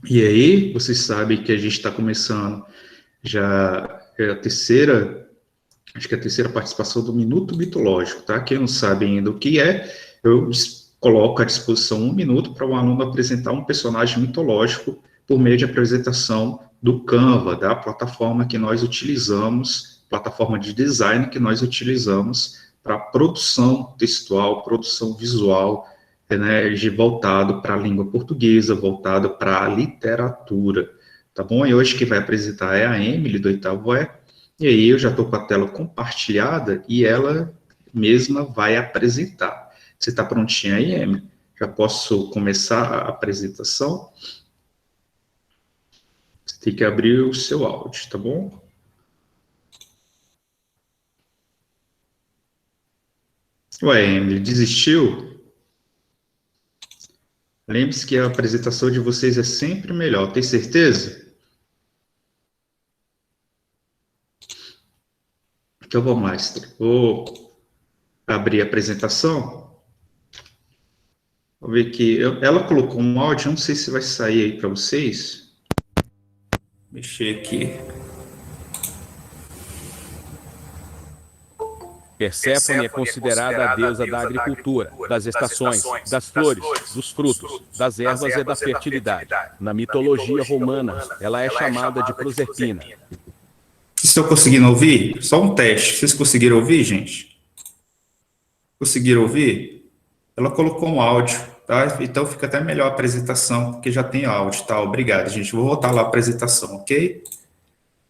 E aí, vocês sabem que a gente está começando já a terceira, acho que a terceira participação do Minuto Mitológico, tá? Quem não sabe ainda o que é, eu coloco à disposição 1 minuto para o aluno apresentar um personagem mitológico por meio de apresentação do Canva, da plataforma que nós utilizamos, plataforma de design que nós utilizamos para produção textual, produção visual, né, voltado para a língua portuguesa, voltado para a literatura, tá bom? E hoje quem vai apresentar é a Emily, do oitavo E, e aí eu já estou com a tela compartilhada e ela mesma vai apresentar. Você está prontinha aí, Emily? Já posso começar a apresentação? Você tem que abrir o seu áudio, tá bom? Ué, Emily, desistiu? Lembre-se que a apresentação de vocês é sempre melhor, tem certeza? Então vamos lá, Esther. Vou abrir a apresentação. Vou ver aqui. Ela colocou um áudio, não sei se vai sair aí para vocês. Mexer aqui. Perséfone é considerada a deusa da agricultura, das estações, das flores, dos frutos, das ervas e da fertilidade. Na mitologia romana, ela é chamada de Proserpina. Vocês estão conseguindo ouvir? Só um teste. Vocês conseguiram ouvir, gente? Conseguiram ouvir? Ela colocou um áudio, tá? Então fica até melhor a apresentação, porque já tem áudio, tá? Obrigado, gente. Vou voltar lá a apresentação, ok?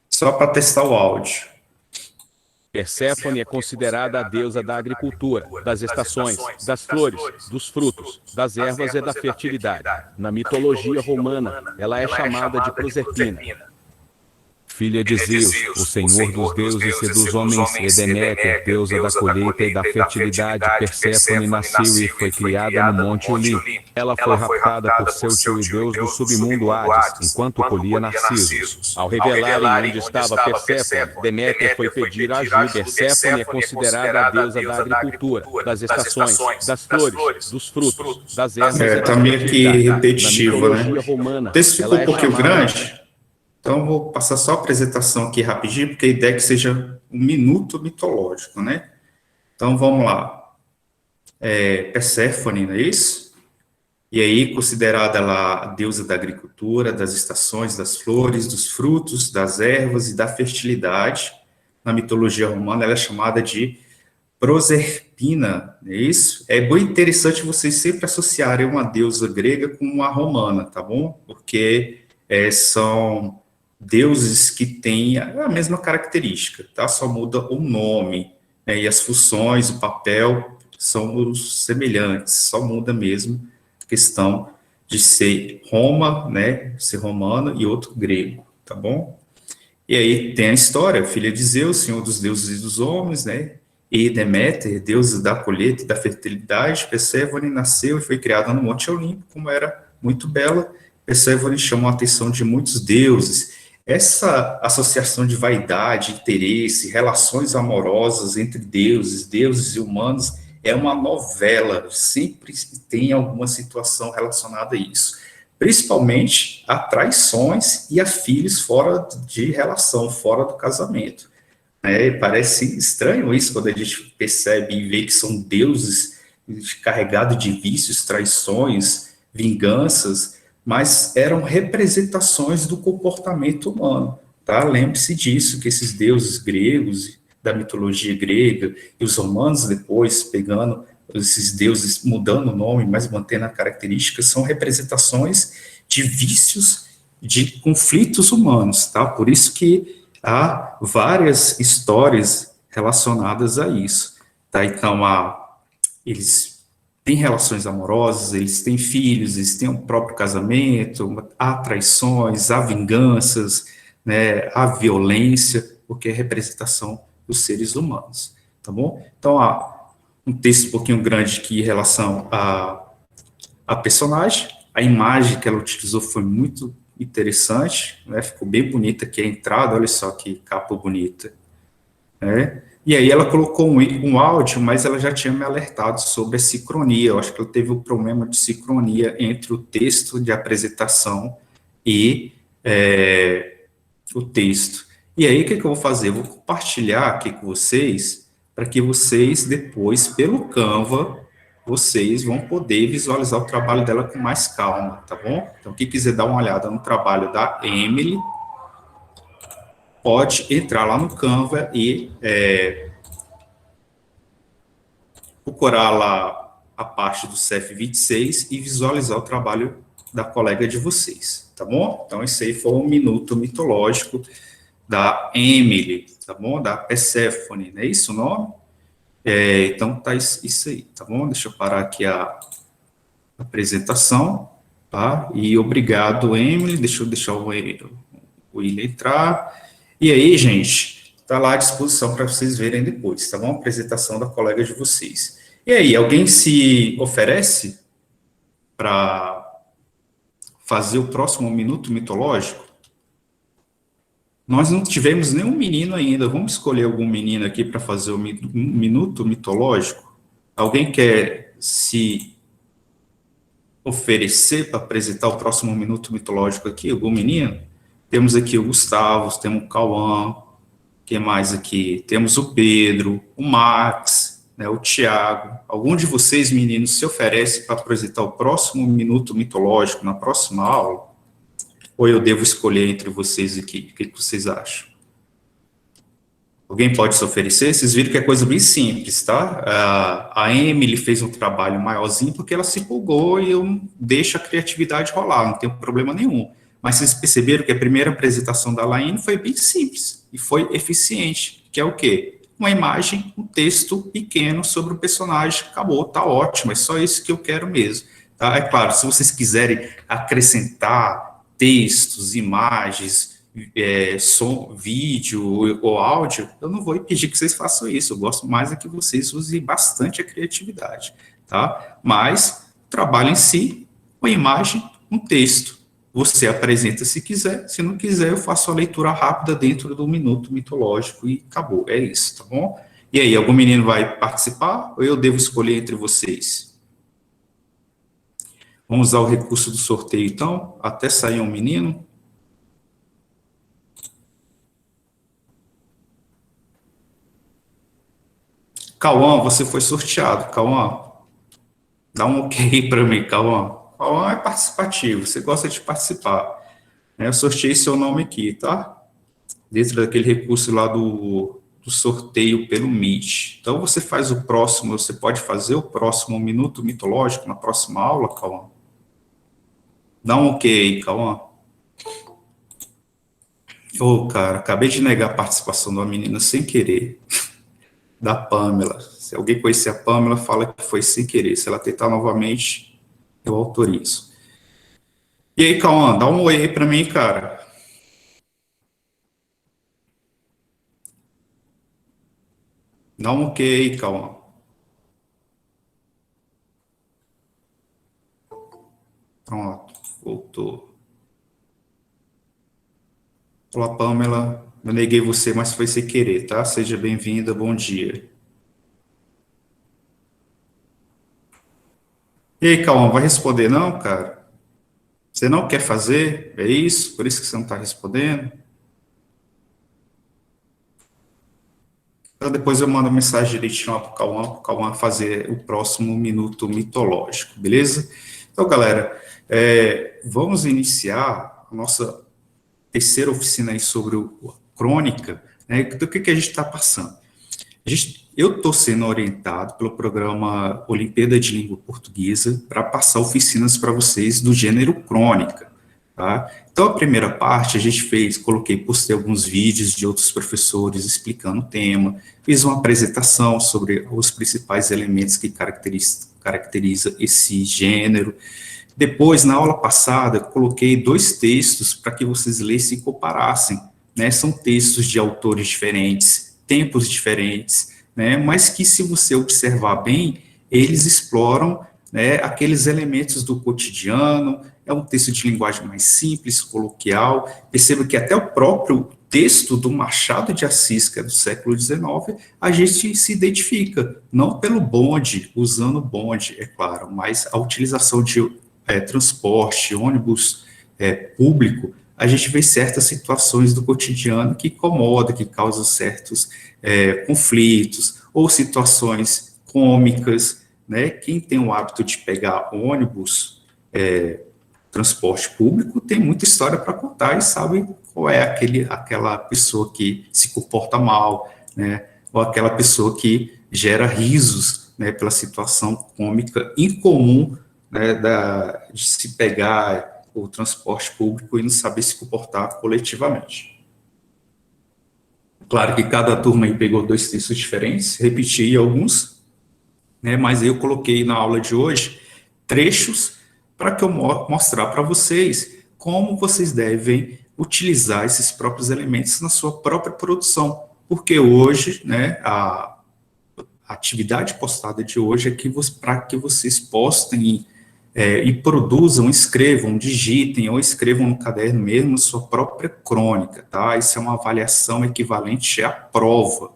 Só para testar o áudio. Perséfone é considerada a deusa da agricultura, das estações, das flores, dos frutos, das ervas e da fertilidade. Na mitologia romana, ela é chamada de Proserpina. Filha de Zeus, o senhor dos deuses e dos homens, e Deméter, deusa da colheita e da fertilidade, Perséfone nasceu e foi criada no Monte Olimpo. Ela foi raptada por seu tio e deus do submundo Hades, enquanto colhia narcisos. Ao revelarem onde estava Perséfone, Deméter foi pedir ajuda. Perséfone é considerada a deusa da agricultura, das estações, das flores, dos frutos, das ervas e da tá meio que repetitivo, né? O texto ficou um pouquinho grande. Então, vou passar só a apresentação aqui rapidinho, porque a ideia é que seja um minuto mitológico, né? Então, vamos lá. Perséfone, não é isso? E aí, considerada ela a deusa da agricultura, das estações, das flores, dos frutos, das ervas e da fertilidade. Na mitologia romana, ela é chamada de Proserpina, não é isso? É muito interessante vocês sempre associarem uma deusa grega com uma romana, tá bom? Porque são deuses que têm a mesma característica, tá? Só muda o nome, né? E as funções, o papel são os semelhantes, só muda mesmo a questão de ser Roma, né? Ser romano e outro grego, tá bom? E aí tem a história, filha de Zeus, senhor dos deuses e dos homens, né? E Deméter, deusa da colheita e da fertilidade, Perséfone nasceu e foi criada no Monte Olimpo, como era muito bela. Perséfone chamou a atenção de muitos deuses. Essa associação de vaidade, interesse, relações amorosas entre deuses e humanos, é uma novela, sempre tem alguma situação relacionada a isso. Principalmente a traições e a filhos fora de relação, fora do casamento. Parece estranho isso, quando a gente percebe e vê que são deuses carregados de vícios, traições, vinganças, mas eram representações do comportamento humano, tá? Lembre-se disso, que esses deuses gregos, da mitologia grega, e os romanos depois, pegando esses deuses, mudando o nome, mas mantendo a característica, são representações de vícios, de conflitos humanos, tá? Por isso que há várias histórias relacionadas a isso, tá? Então, eles têm relações amorosas, eles têm filhos, eles têm um próprio casamento, há traições, há vinganças, né, há violência, porque é representação dos seres humanos, tá bom? Então, há um texto um pouquinho grande aqui em relação a personagem, a imagem que ela utilizou foi muito interessante, né, ficou bem bonita aqui a entrada, olha só que capa bonita, né? E aí ela colocou um áudio, mas ela já tinha me alertado sobre a sincronia. Eu acho que ela teve um problema de sincronia entre o texto de apresentação e o texto. E aí, o que eu vou fazer? Eu vou compartilhar aqui com vocês, para que vocês, depois, pelo Canva, vocês vão poder visualizar o trabalho dela com mais calma, tá bom? Então, quem quiser dar uma olhada no trabalho da Emily, pode entrar lá no Canva e procurar lá a parte do CF26 e visualizar o trabalho da colega de vocês, tá bom? Então, esse aí foi um minuto mitológico da Emily, tá bom? Da Perséfone, não é isso o nome? Então, tá isso aí, tá bom? Deixa eu parar aqui a apresentação, tá? E obrigado, Emily, deixa eu deixar o William entrar. E aí, gente, tá lá à disposição para vocês verem depois, tá bom? A apresentação da colega de vocês. E aí, alguém se oferece para fazer o próximo minuto mitológico? Nós não tivemos nenhum menino ainda. Vamos escolher algum menino aqui para fazer o minuto mitológico? Alguém quer se oferecer para apresentar o próximo minuto mitológico aqui? Algum menino? Temos aqui o Gustavo, temos o Cauã, quem mais aqui? Temos o Pedro, o Max, né, o Thiago. Algum de vocês, meninos, se oferece para apresentar o próximo minuto mitológico na próxima aula? Ou eu devo escolher entre vocês aqui? O que vocês acham? Alguém pode se oferecer? Vocês viram que é coisa bem simples, tá? A Emily fez um trabalho maiorzinho porque ela se empolgou e eu deixo a criatividade rolar, não tem problema nenhum. Mas vocês perceberam que a primeira apresentação da Laine foi bem simples e foi eficiente, que é o quê? Uma imagem, um texto pequeno sobre o personagem, acabou, tá ótimo, é só isso que eu quero mesmo. Tá? É claro, se vocês quiserem acrescentar textos, imagens, som, vídeo ou áudio, eu não vou impedir que vocês façam isso. Eu gosto mais é que vocês usem bastante a criatividade, tá? Mas o trabalho em si, uma imagem, um texto. Você apresenta se quiser, se não quiser, eu faço a leitura rápida dentro do minuto mitológico e acabou. É isso, tá bom? E aí, algum menino vai participar ou eu devo escolher entre vocês? Vamos usar o recurso do sorteio, então, até sair um menino. Cauã, você foi sorteado. Cauã, dá um ok para mim, Cauã. Cauã é participativo, você gosta de participar. Eu sorteei seu nome aqui, tá? Dentro daquele recurso lá do sorteio pelo Meet. Então, você faz o próximo, você pode fazer o próximo minuto mitológico na próxima aula, Cauã? Dá um ok aí, Cauã. Ô, cara, acabei de negar a participação de uma menina sem querer, da Pamela. Se alguém conhecer a Pamela, fala que foi sem querer. Se ela tentar novamente, eu autorizo. E aí, Cauã, dá um oi aí pra mim, cara. Dá um ok aí, Cauã. Pronto, voltou. Olá, Pamela. Eu neguei você, mas foi sem querer, tá? Seja bem-vinda, bom dia. E aí, Cauã, vai responder não, cara? Você não quer fazer? É isso? Por isso que você não está respondendo? Então, depois eu mando mensagem direitinho para o Cauã fazer o próximo minuto mitológico, beleza? Então, galera, vamos iniciar a nossa terceira oficina aí sobre a crônica, né? Do que a gente está passando. Eu estou sendo orientado pelo programa Olimpíada de Língua Portuguesa para passar oficinas para vocês do gênero crônica, tá? Então, a primeira parte a gente postei alguns vídeos de outros professores explicando o tema, fiz uma apresentação sobre os principais elementos que caracteriza esse gênero. Depois, na aula passada, coloquei 2 textos para que vocês lessem e comparassem, né? São textos de autores diferentes, tempos diferentes, né? Mas que, se você observar bem, eles exploram, né, aqueles elementos do cotidiano. É um texto de linguagem mais simples, coloquial. Perceba que até o próprio texto do Machado de Assis, que é do século XIX, a gente se identifica, não pelo bonde, usando bonde, é claro, mas a utilização de transporte, ônibus público, a gente vê certas situações do cotidiano que incomodam, que causam certos conflitos, ou situações cômicas, né? Quem tem o hábito de pegar ônibus, transporte público, tem muita história para contar e sabe qual é aquela pessoa que se comporta mal, né? Ou aquela pessoa que gera risos, né? Pela situação cômica incomum, né? De se pegar o transporte público e não saber se comportar coletivamente. Claro que cada turma aí pegou 2 textos diferentes, repeti alguns, né? Mas eu coloquei na aula de hoje trechos para que eu mostrar para vocês como vocês devem utilizar esses próprios elementos na sua própria produção, porque hoje, né, a atividade postada de hoje é que para que vocês postem e produzam, escrevam, digitem ou escrevam no caderno mesmo sua própria crônica, tá? Isso é uma avaliação equivalente à prova.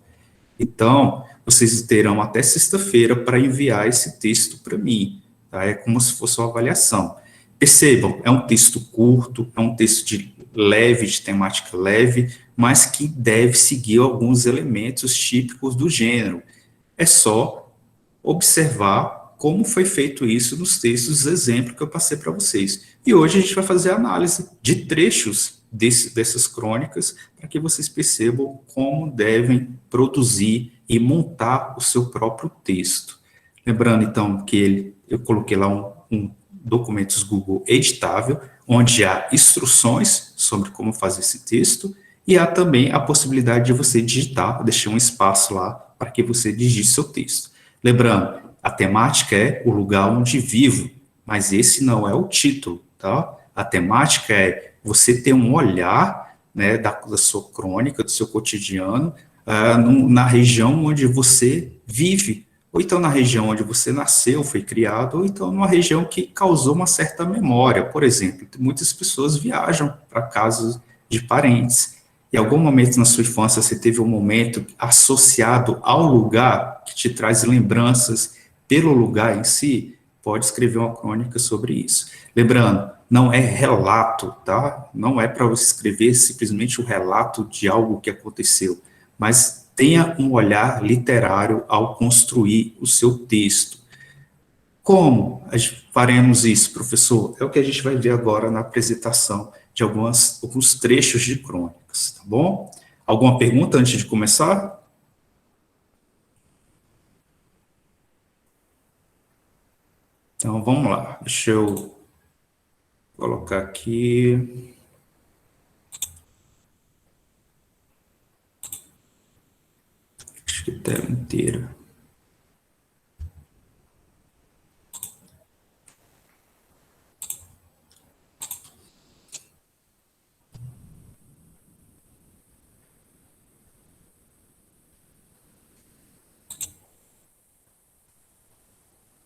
Então, vocês terão até sexta-feira para enviar esse texto para mim, tá? É como se fosse uma avaliação. Percebam, é um texto curto, é um texto leve, de temática leve, mas que deve seguir alguns elementos típicos do gênero. É só observar como foi feito isso nos textos exemplo que eu passei para vocês. E hoje a gente vai fazer a análise de trechos dessas crônicas para que vocês percebam como devem produzir e montar o seu próprio texto. Lembrando, então, que eu coloquei lá um documentos Google editável, onde há instruções sobre como fazer esse texto, e há também a possibilidade de você digitar, deixar um espaço lá para que você digite seu texto. Lembrando, a temática é o lugar onde vivo, mas esse não é o título, tá? A temática é você ter um olhar, né, da sua crônica, do seu cotidiano, na região onde você vive, ou então na região onde você nasceu, foi criado, ou então numa região que causou uma certa memória. Por exemplo, muitas pessoas viajam para casas de parentes. Em algum momento na sua infância você teve um momento associado ao lugar que te traz lembranças pelo lugar em si, pode escrever uma crônica sobre isso. Lembrando, não é relato, tá? Não é para você escrever simplesmente o relato de algo que aconteceu, mas tenha um olhar literário ao construir o seu texto. Como faremos isso, professor? É o que a gente vai ver agora na apresentação de alguns trechos de crônicas, tá bom? Alguma pergunta antes de começar? Então, vamos lá. Deixa eu colocar aqui. Acho que a tela inteira.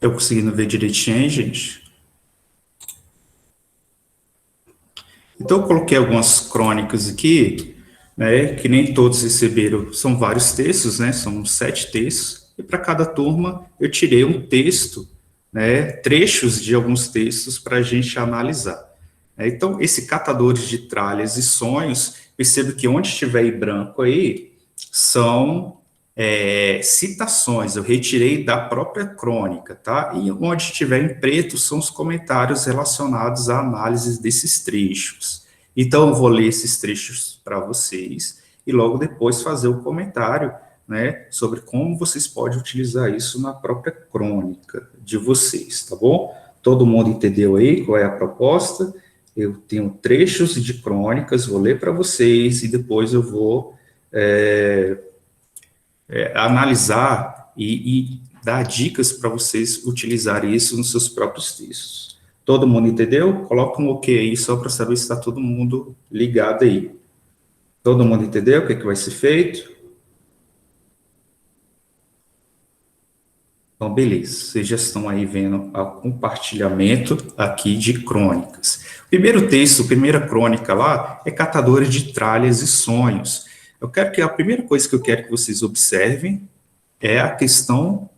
Eu conseguindo ver direitinho, gente? Então, eu coloquei algumas crônicas aqui, né, que nem todos receberam, são vários textos, né, são 7 textos, e para cada turma eu tirei um texto, né, trechos de alguns textos para a gente analisar. Então, esse Catadores de Tralhas e Sonhos, percebo que onde estiver em branco aí, são citações, eu retirei da própria crônica, tá? E onde estiver em preto são os comentários relacionados à análise desses trechos. Então, eu vou ler esses trechos para vocês e logo depois fazer o comentário, né, sobre como vocês podem utilizar isso na própria crônica de vocês, tá bom? Todo mundo entendeu aí qual é a proposta? Eu tenho trechos de crônicas, vou ler para vocês e depois eu vou analisar e dar dicas para vocês utilizarem isso nos seus próprios textos. Todo mundo entendeu? Coloca um OK aí só para saber se está todo mundo ligado aí. Todo mundo entendeu o que vai ser feito? Então, beleza, vocês já estão aí vendo o compartilhamento aqui de crônicas. O primeiro texto, a primeira crônica lá, é Catadores de Tralhas e Sonhos. Eu quero que a primeira coisa que eu quero que vocês observem é a questão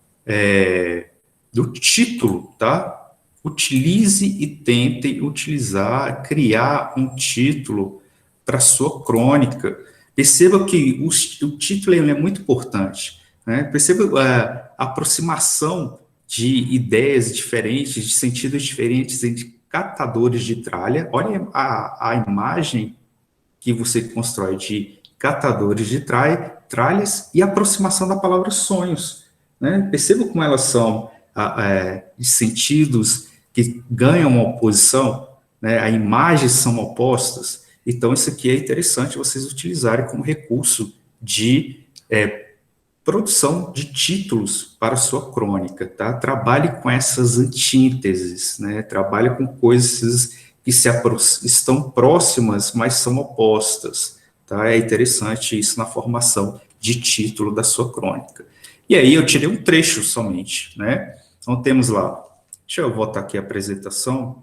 do título, tá? Utilize e tentem utilizar, criar um título para sua crônica. Perceba que o título ele é muito importante, né? Perceba a aproximação de ideias diferentes, de sentidos diferentes entre catadores de tralha. Olha a imagem que você constrói de catadores de tralhas e a aproximação da palavra sonhos, né? Perceba como elas são de sentidos que ganham uma oposição, né? As imagens são opostas. Então, isso aqui é interessante vocês utilizarem como recurso de produção de títulos para sua crônica, tá? Trabalhe com essas antíteses, né? Trabalhe com coisas que estão próximas, mas são opostas, tá? É interessante isso na formação de título da sua crônica. E aí eu tirei um trecho somente, né? Então temos lá, deixa eu voltar aqui a apresentação.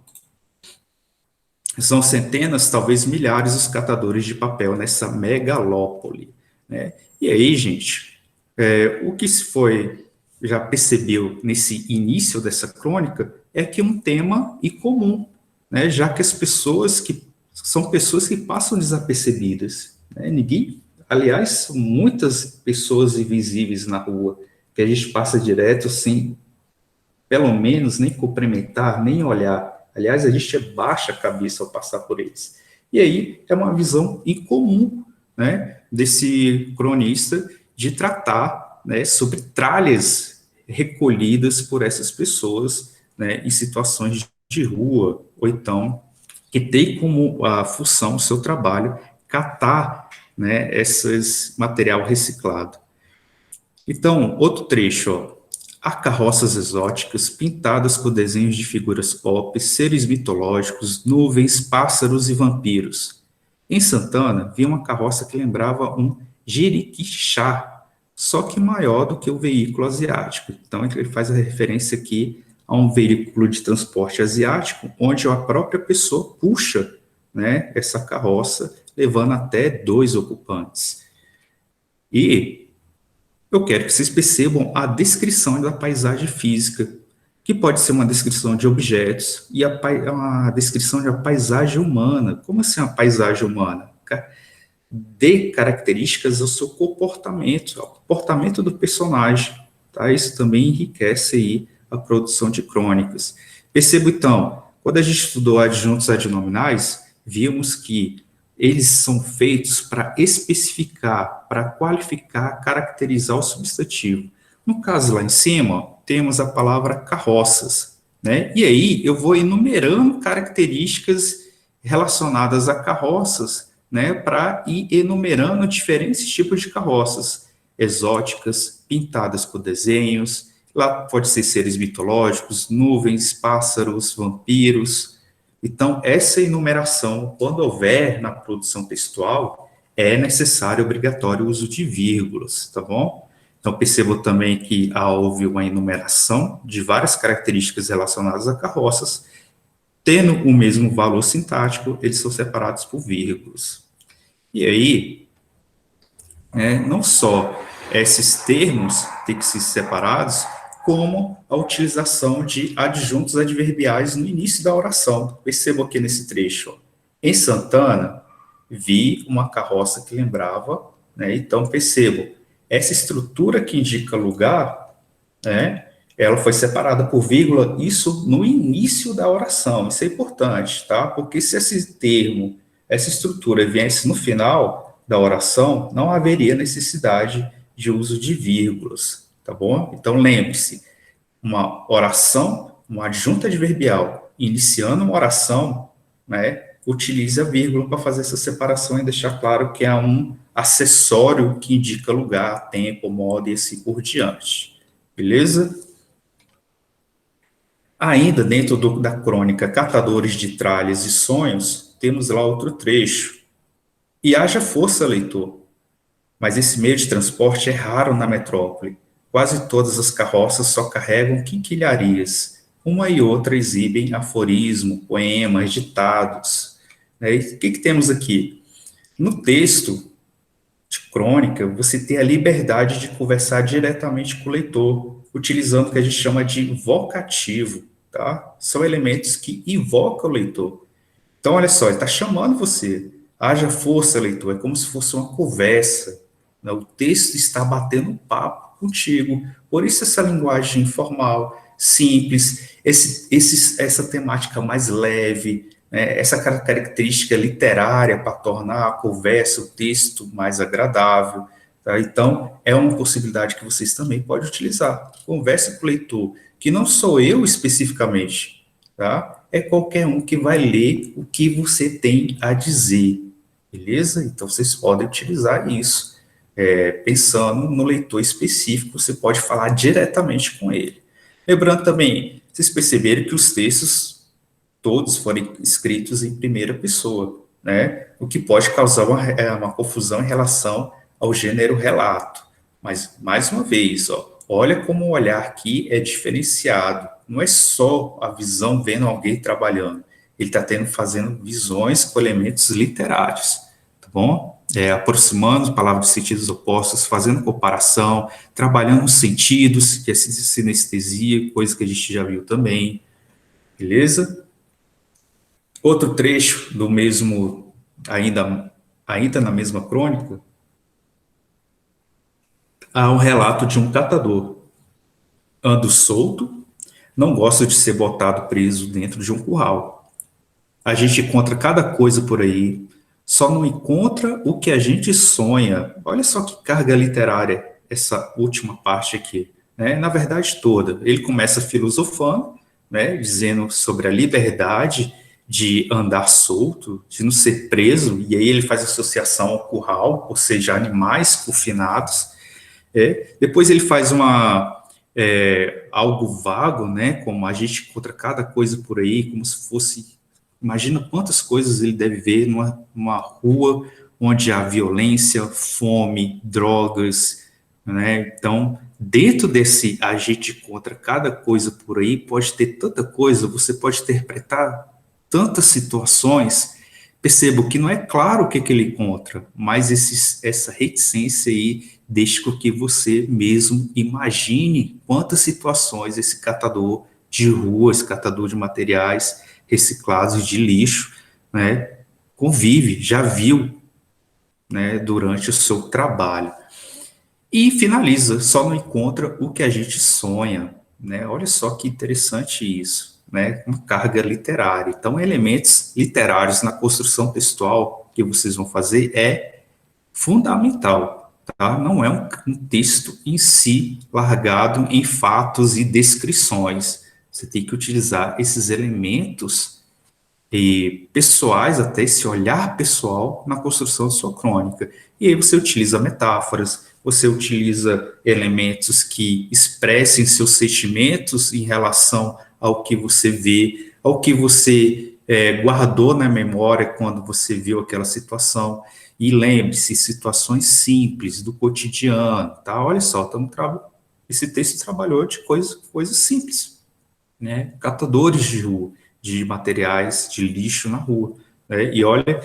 São centenas, talvez milhares, os catadores de papel nessa megalópole, né? E aí, gente, o que se foi, já percebeu nesse início dessa crônica, é que é um tema incomum, né? Já que as pessoas que são pessoas que passam desapercebidas, né? Ninguém, aliás, são muitas pessoas invisíveis na rua, que a gente passa direto sem, pelo menos, nem cumprimentar, nem olhar. Aliás, a gente baixa a cabeça ao passar por eles. E aí é uma visão incomum, né, desse cronista de tratar, né, sobre tralhas recolhidas por essas pessoas, né, em situações de rua, ou então que tem como a função, o seu trabalho, catar, né, esses material reciclado. Então, outro trecho, ó. Há carroças exóticas pintadas por desenhos de figuras pop, seres mitológicos, nuvens, pássaros e vampiros. Em Santana, vi uma carroça que lembrava um jeriquixá, só que maior do que o veículo asiático. Então, ele faz a referência aqui a um veículo de transporte asiático, onde a própria pessoa puxa, né, essa carroça, levando até 2 ocupantes. E eu quero que vocês percebam a descrição da paisagem física, que pode ser uma descrição de objetos e uma descrição da paisagem humana. Como assim a paisagem humana? Dê características ao seu comportamento, ao comportamento do personagem. Tá? Isso também enriquece aí a produção de crônicas. Perceba, então, quando a gente estudou adjuntos adnominais, vimos que eles são feitos para especificar, para qualificar, caracterizar o substantivo. No caso lá em cima, temos a palavra carroças, né? E aí eu vou enumerando características relacionadas a carroças, né? Para ir enumerando diferentes tipos de carroças, exóticas, pintadas por desenhos, lá pode ser seres mitológicos, nuvens, pássaros, vampiros. Então, essa enumeração, quando houver na produção textual, é necessário, obrigatório, o uso de vírgulas, tá bom? Então, percebo também que houve uma enumeração de várias características relacionadas a carroças, tendo o mesmo valor sintático, eles são separados por vírgulas. E aí, não só esses termos têm que ser separados, como a utilização de adjuntos adverbiais no início da oração. Percebam aqui nesse trecho. Ó. Em Santana, vi uma carroça que lembrava, né? Então, percebam, essa estrutura que indica lugar, né? Ela foi separada por vírgula, isso no início da oração. Isso é importante, tá? Porque se esse termo, essa estrutura viesse no final da oração, não haveria necessidade de uso de vírgulas, tá bom? Então, lembre-se, uma oração, uma adjunta adverbial, iniciando uma oração, né, utilize a vírgula para fazer essa separação e deixar claro que é um acessório que indica lugar, tempo, modo e assim por diante. Beleza? Ainda dentro da crônica Catadores de Tralhas e Sonhos, temos lá outro trecho. E haja força, leitor, mas esse meio de transporte é raro na metrópole. quase todas as carroças só carregam quinquilharias. Uma e outra exibem aforismo, poemas, ditados. Né? E o que temos aqui? No texto de crônica, você tem a liberdade de conversar diretamente com o leitor, utilizando o que a gente chama de vocativo, tá? São elementos que invocam o leitor. Então, olha só, ele está chamando você. Haja força, leitor. É como se fosse uma conversa. Né? O texto está batendo um papo contigo. Por isso, essa linguagem informal, simples, essa temática mais leve, né? Essa característica literária para tornar a conversa, o texto mais agradável. Tá? Então, é uma possibilidade que vocês também podem utilizar. Converse com o leitor, que não sou eu especificamente, tá? É qualquer um que vai ler o que você tem a dizer, beleza? Então, vocês podem utilizar isso. Pensando no leitor específico, você pode falar diretamente com ele. Lembrando também, vocês perceberam que os textos todos foram escritos em primeira pessoa, né? O que pode causar uma confusão em relação ao gênero relato. Mas, mais uma vez, ó, olha como o olhar aqui é diferenciado. Não é só a visão vendo alguém trabalhando. Ele está fazendo visões com elementos literários, tá bom? Aproximando palavras de sentidos opostos, fazendo comparação, trabalhando os sentidos, que é sinestesia, coisa que a gente já viu também, beleza? Outro trecho do mesmo, ainda na mesma crônica, há um relato de um catador. Ando solto, não gosto de ser botado preso dentro de um curral. A gente encontra cada coisa por aí, só não encontra o que a gente sonha. Olha só que carga literária essa última parte aqui, né? Na verdade toda. Ele começa filosofando, né, dizendo sobre a liberdade de andar solto, de não ser preso, e aí ele faz associação ao curral, ou seja, animais confinados. Depois ele faz algo vago, né, como a gente encontra cada coisa por aí, como se fosse, imagina quantas coisas ele deve ver numa rua onde há violência, fome, drogas, né? Então, dentro desse a gente encontra cada coisa por aí, pode ter tanta coisa, você pode interpretar tantas situações. Percebo que não é claro o que ele encontra, mas essa reticência aí deixa com que você mesmo imagine quantas situações esse catador de ruas, catador de materiais reciclados de lixo, né, convive, já viu, né, durante o seu trabalho. E finaliza, só não encontra o que a gente sonha, né? Olha só que interessante isso, né? Uma carga literária. Então, elementos literários na construção textual que vocês vão fazer é fundamental, tá? Não é um texto em si largado em fatos e descrições. Você tem que utilizar esses elementos pessoais, até esse olhar pessoal na construção de sua crônica. E aí você utiliza metáforas, você utiliza elementos que expressem seus sentimentos em relação ao que você vê, ao que você guardou na memória quando você viu aquela situação. E lembre-se, situações simples do cotidiano, tá? Olha só, esse texto trabalhou de coisas simples, né? Catadores de rua, de materiais de lixo na rua, né? E olha,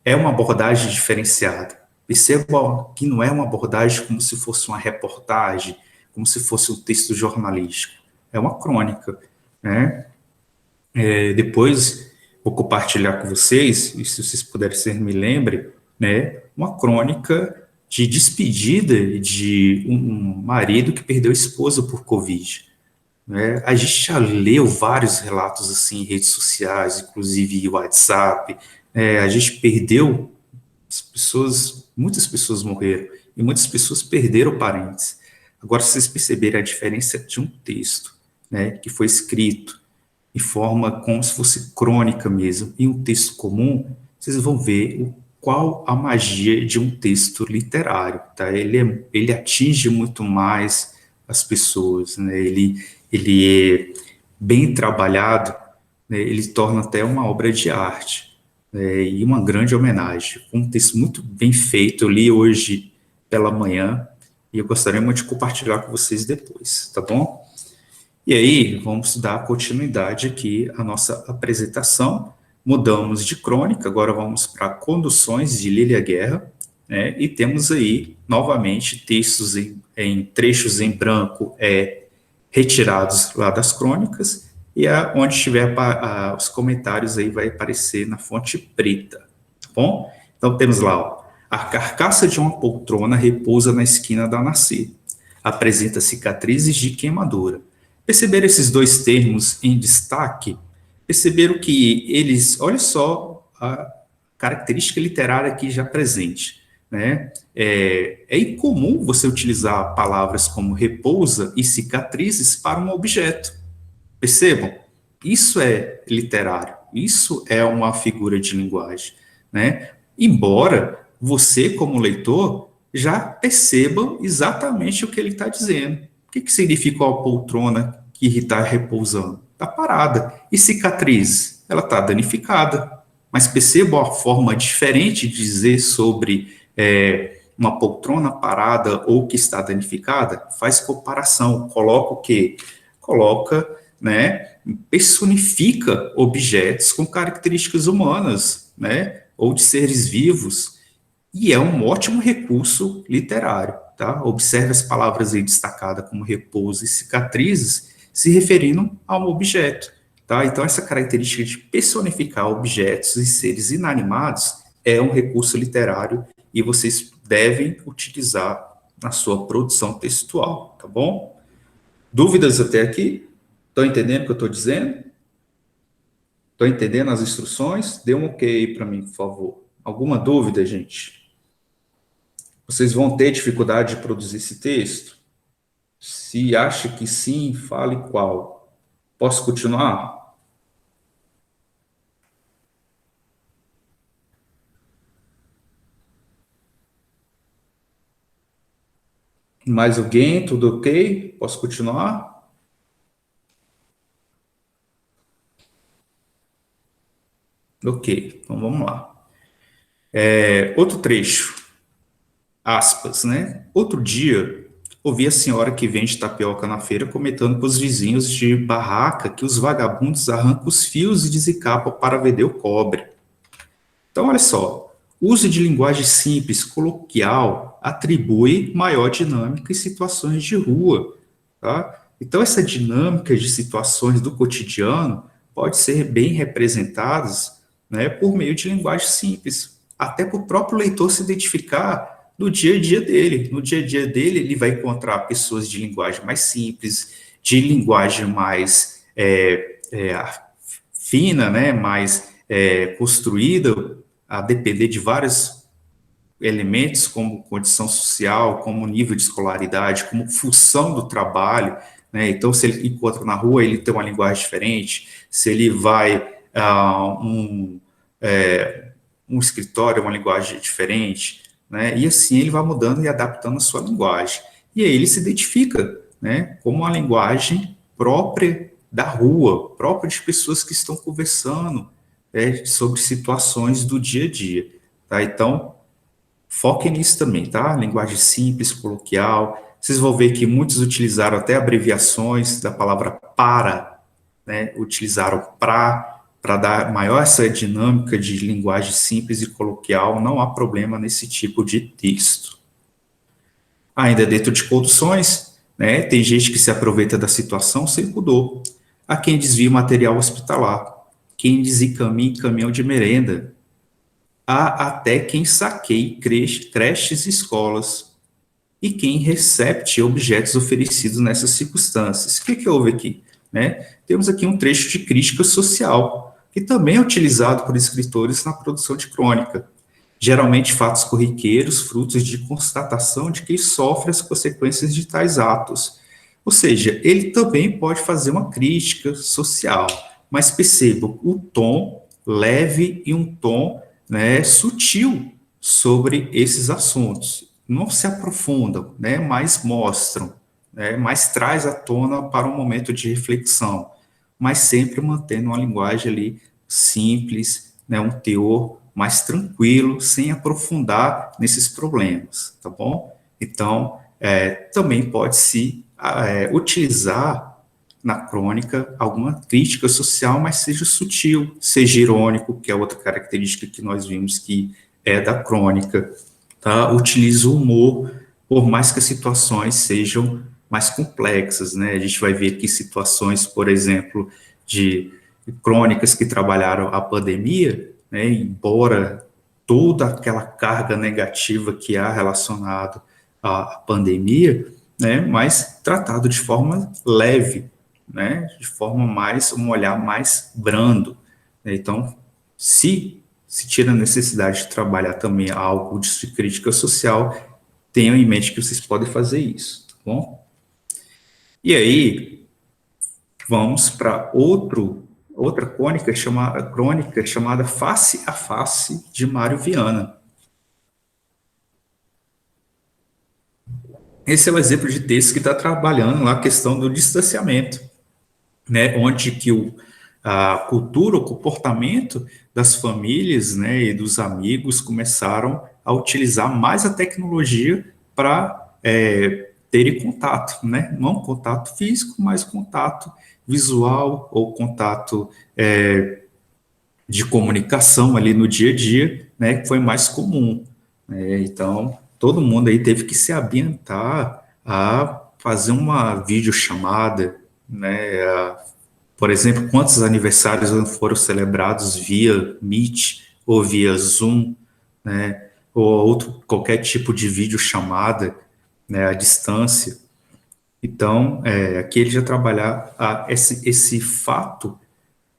é uma abordagem diferenciada. Perceba que não é uma abordagem como se fosse uma reportagem, como se fosse um texto jornalístico. É uma crônica, né? Depois vou compartilhar com vocês, e se vocês puderem ser, me lembrem, né? Uma crônica de despedida de um marido que perdeu a esposa por Covid. Né? A gente já leu vários relatos assim em redes sociais, inclusive WhatsApp. A gente perdeu muitas pessoas morreram e muitas pessoas perderam parentes. Agora, se vocês perceberem a diferença de um texto, né, que foi escrito em forma como se fosse crônica mesmo, e um texto comum, vocês vão ver qual a magia de um texto literário, tá? Ele atinge muito mais as pessoas, né? Ele é bem trabalhado, né? Ele torna até uma obra de arte, né? E uma grande homenagem. Um texto muito bem feito, eu li hoje pela manhã, e eu gostaria muito de compartilhar com vocês depois, tá bom? E aí, vamos dar continuidade aqui à nossa apresentação. Mudamos de crônica, agora vamos para Conduções de Lília Guerra, né? E temos aí, novamente, textos em trechos em branco retirados lá das crônicas, e onde tiver os comentários aí vai aparecer na fonte preta, tá bom? Então, temos lá, ó, a carcaça de uma poltrona repousa na esquina da nascer. Apresenta cicatrizes de queimadura. Perceberam esses dois termos em destaque? Perceberam que eles, olha só a característica literária aqui já presente, né? É incomum você utilizar palavras como repousa e cicatrizes para um objeto. Percebam? Isso é literário, isso é uma figura de linguagem, né? Embora você, como leitor, já perceba exatamente o que ele está dizendo. O que significa uma poltrona que está repousando? Está parada. E cicatriz? Ela está danificada. Mas perceba a forma diferente de dizer sobre uma poltrona parada ou que está danificada? Faz comparação. Coloca o quê? Coloca, né, personifica objetos com características humanas, né, ou de seres vivos, e é um ótimo recurso literário, tá? Observe as palavras aí destacadas como repouso e cicatrizes, se referindo a um objeto, tá? Então, essa característica de personificar objetos e seres inanimados é um recurso literário e vocês devem utilizar na sua produção textual, tá bom? Dúvidas até aqui? Estão entendendo o que eu estou dizendo? Estão entendendo as instruções? Dê um ok aí para mim, por favor. Alguma dúvida, gente? Vocês vão ter dificuldade de produzir esse texto? Se acha que sim, fale qual. Posso continuar? Mais alguém? Tudo ok? Posso continuar? Ok, então vamos lá. Outro trecho, aspas, né? Outro dia, ouvi a senhora que vende tapioca na feira comentando com os vizinhos de barraca que os vagabundos arrancam os fios e desencapam para vender o cobre. Então, olha só, o uso de linguagem simples, coloquial, atribui maior dinâmica em situações de rua, tá? Então, essa dinâmica de situações do cotidiano pode ser bem representadas, né, por meio de linguagem simples, até para o próprio leitor se identificar no dia a dia dele. No dia a dia dele, ele vai encontrar pessoas de linguagem mais simples, de linguagem mais fina, né, mais construída, a depender de vários elementos, como condição social, como nível de escolaridade, como função do trabalho, né? Então, se ele encontra na rua, ele tem uma linguagem diferente. Se ele vai a um escritório, uma linguagem diferente, né? E assim ele vai mudando e adaptando a sua linguagem. E aí ele se identifica, né, como uma linguagem própria da rua, própria de pessoas que estão conversando, sobre situações do dia a dia, tá? Então, foquem nisso também, tá? Linguagem simples, coloquial. Vocês vão ver que muitos utilizaram até abreviações da palavra para, né? Utilizaram para dar maior essa dinâmica de linguagem simples e coloquial. Não há problema nesse tipo de texto. Ainda dentro de conduções, né? Tem gente que se aproveita da situação sem pudor. Há quem desvia material hospitalar, quem desencaminha caminhão de merenda, há até quem saqueie creches e escolas, e quem recepte objetos oferecidos nessas circunstâncias. O que houve aqui? Né? Temos aqui um trecho de crítica social, que também é utilizado por escritores na produção de crônica. Geralmente fatos corriqueiros, frutos de constatação de quem sofre as consequências de tais atos. Ou seja, ele também pode fazer uma crítica social, mas perceba o tom leve e um tom, né, sutil sobre esses assuntos. Não se aprofundam, né, mas mostram, né, mas traz à tona para um momento de reflexão, mas sempre mantendo uma linguagem ali simples, né, um teor mais tranquilo, sem aprofundar nesses problemas, tá bom? Então, também pode-se utilizar na crônica alguma crítica social, mas seja sutil, seja irônico, que é outra característica que nós vimos que é da crônica, tá? Utiliza o humor, por mais que as situações sejam mais complexas, né? A gente vai ver aqui situações, por exemplo, de crônicas que trabalharam a pandemia, né? Embora toda aquela carga negativa que há relacionado à pandemia, né? Mas tratado de forma leve, né? De forma mais, um olhar mais brando, né? Então, se tira a necessidade de trabalhar também algo de crítica social, tenham em mente que vocês podem fazer isso, tá bom? E aí, vamos para outra crônica chamada Face a Face, de Mário Viana. Esse é o exemplo de texto que está trabalhando lá a questão do distanciamento, né, onde que a cultura, o comportamento das famílias, né, e dos amigos começaram a utilizar mais a tecnologia para terem contato, né, não contato físico, mas contato visual ou contato de comunicação ali no dia a dia, né, que foi mais comum, né. Então, todo mundo aí teve que se ambientar a fazer uma videochamada, né, por exemplo, quantos aniversários foram celebrados via Meet ou via Zoom, né, ou qualquer tipo de videochamada, né, à distância. Então, aqui ele já trabalhar esse fato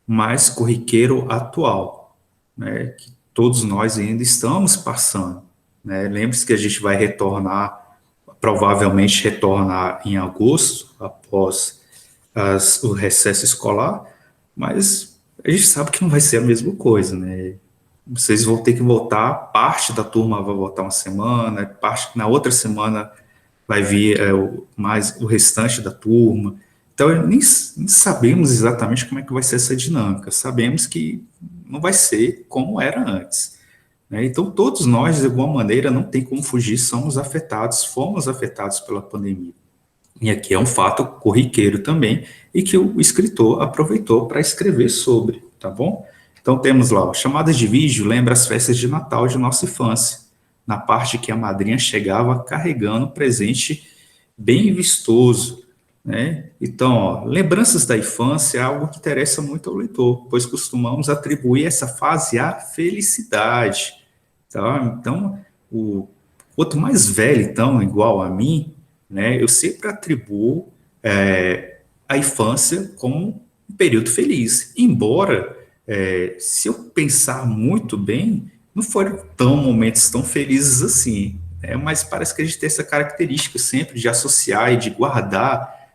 mais corriqueiro atual, né, que todos nós ainda estamos passando, né. Lembre-se que a gente vai retornar, provavelmente retornar em agosto, após o recesso escolar, mas a gente sabe que não vai ser a mesma coisa, né? Vocês vão ter que voltar, parte da turma vai voltar uma semana, parte na outra semana vai vir mais o restante da turma. Então, nem sabemos exatamente como é que vai ser essa dinâmica. Sabemos que não vai ser como era antes, né? Então, todos nós, de alguma maneira, não tem como fugir, somos afetados, fomos afetados pela pandemia. E aqui é um fato corriqueiro também, e que o escritor aproveitou para escrever sobre, tá bom? Então temos lá, ó, chamadas de vídeo lembra as festas de Natal de nossa infância, na parte que a madrinha chegava carregando um presente bem vistoso, né? Então, ó, lembranças da infância é algo que interessa muito ao leitor, pois costumamos atribuir essa fase à felicidade, tá? Então, o quanto mais velho, então, igual a mim, né, eu sempre atribuo a infância como um período feliz. Embora, se eu pensar muito bem, não foram momentos tão felizes assim, né, mas parece que a gente tem essa característica sempre de associar e de guardar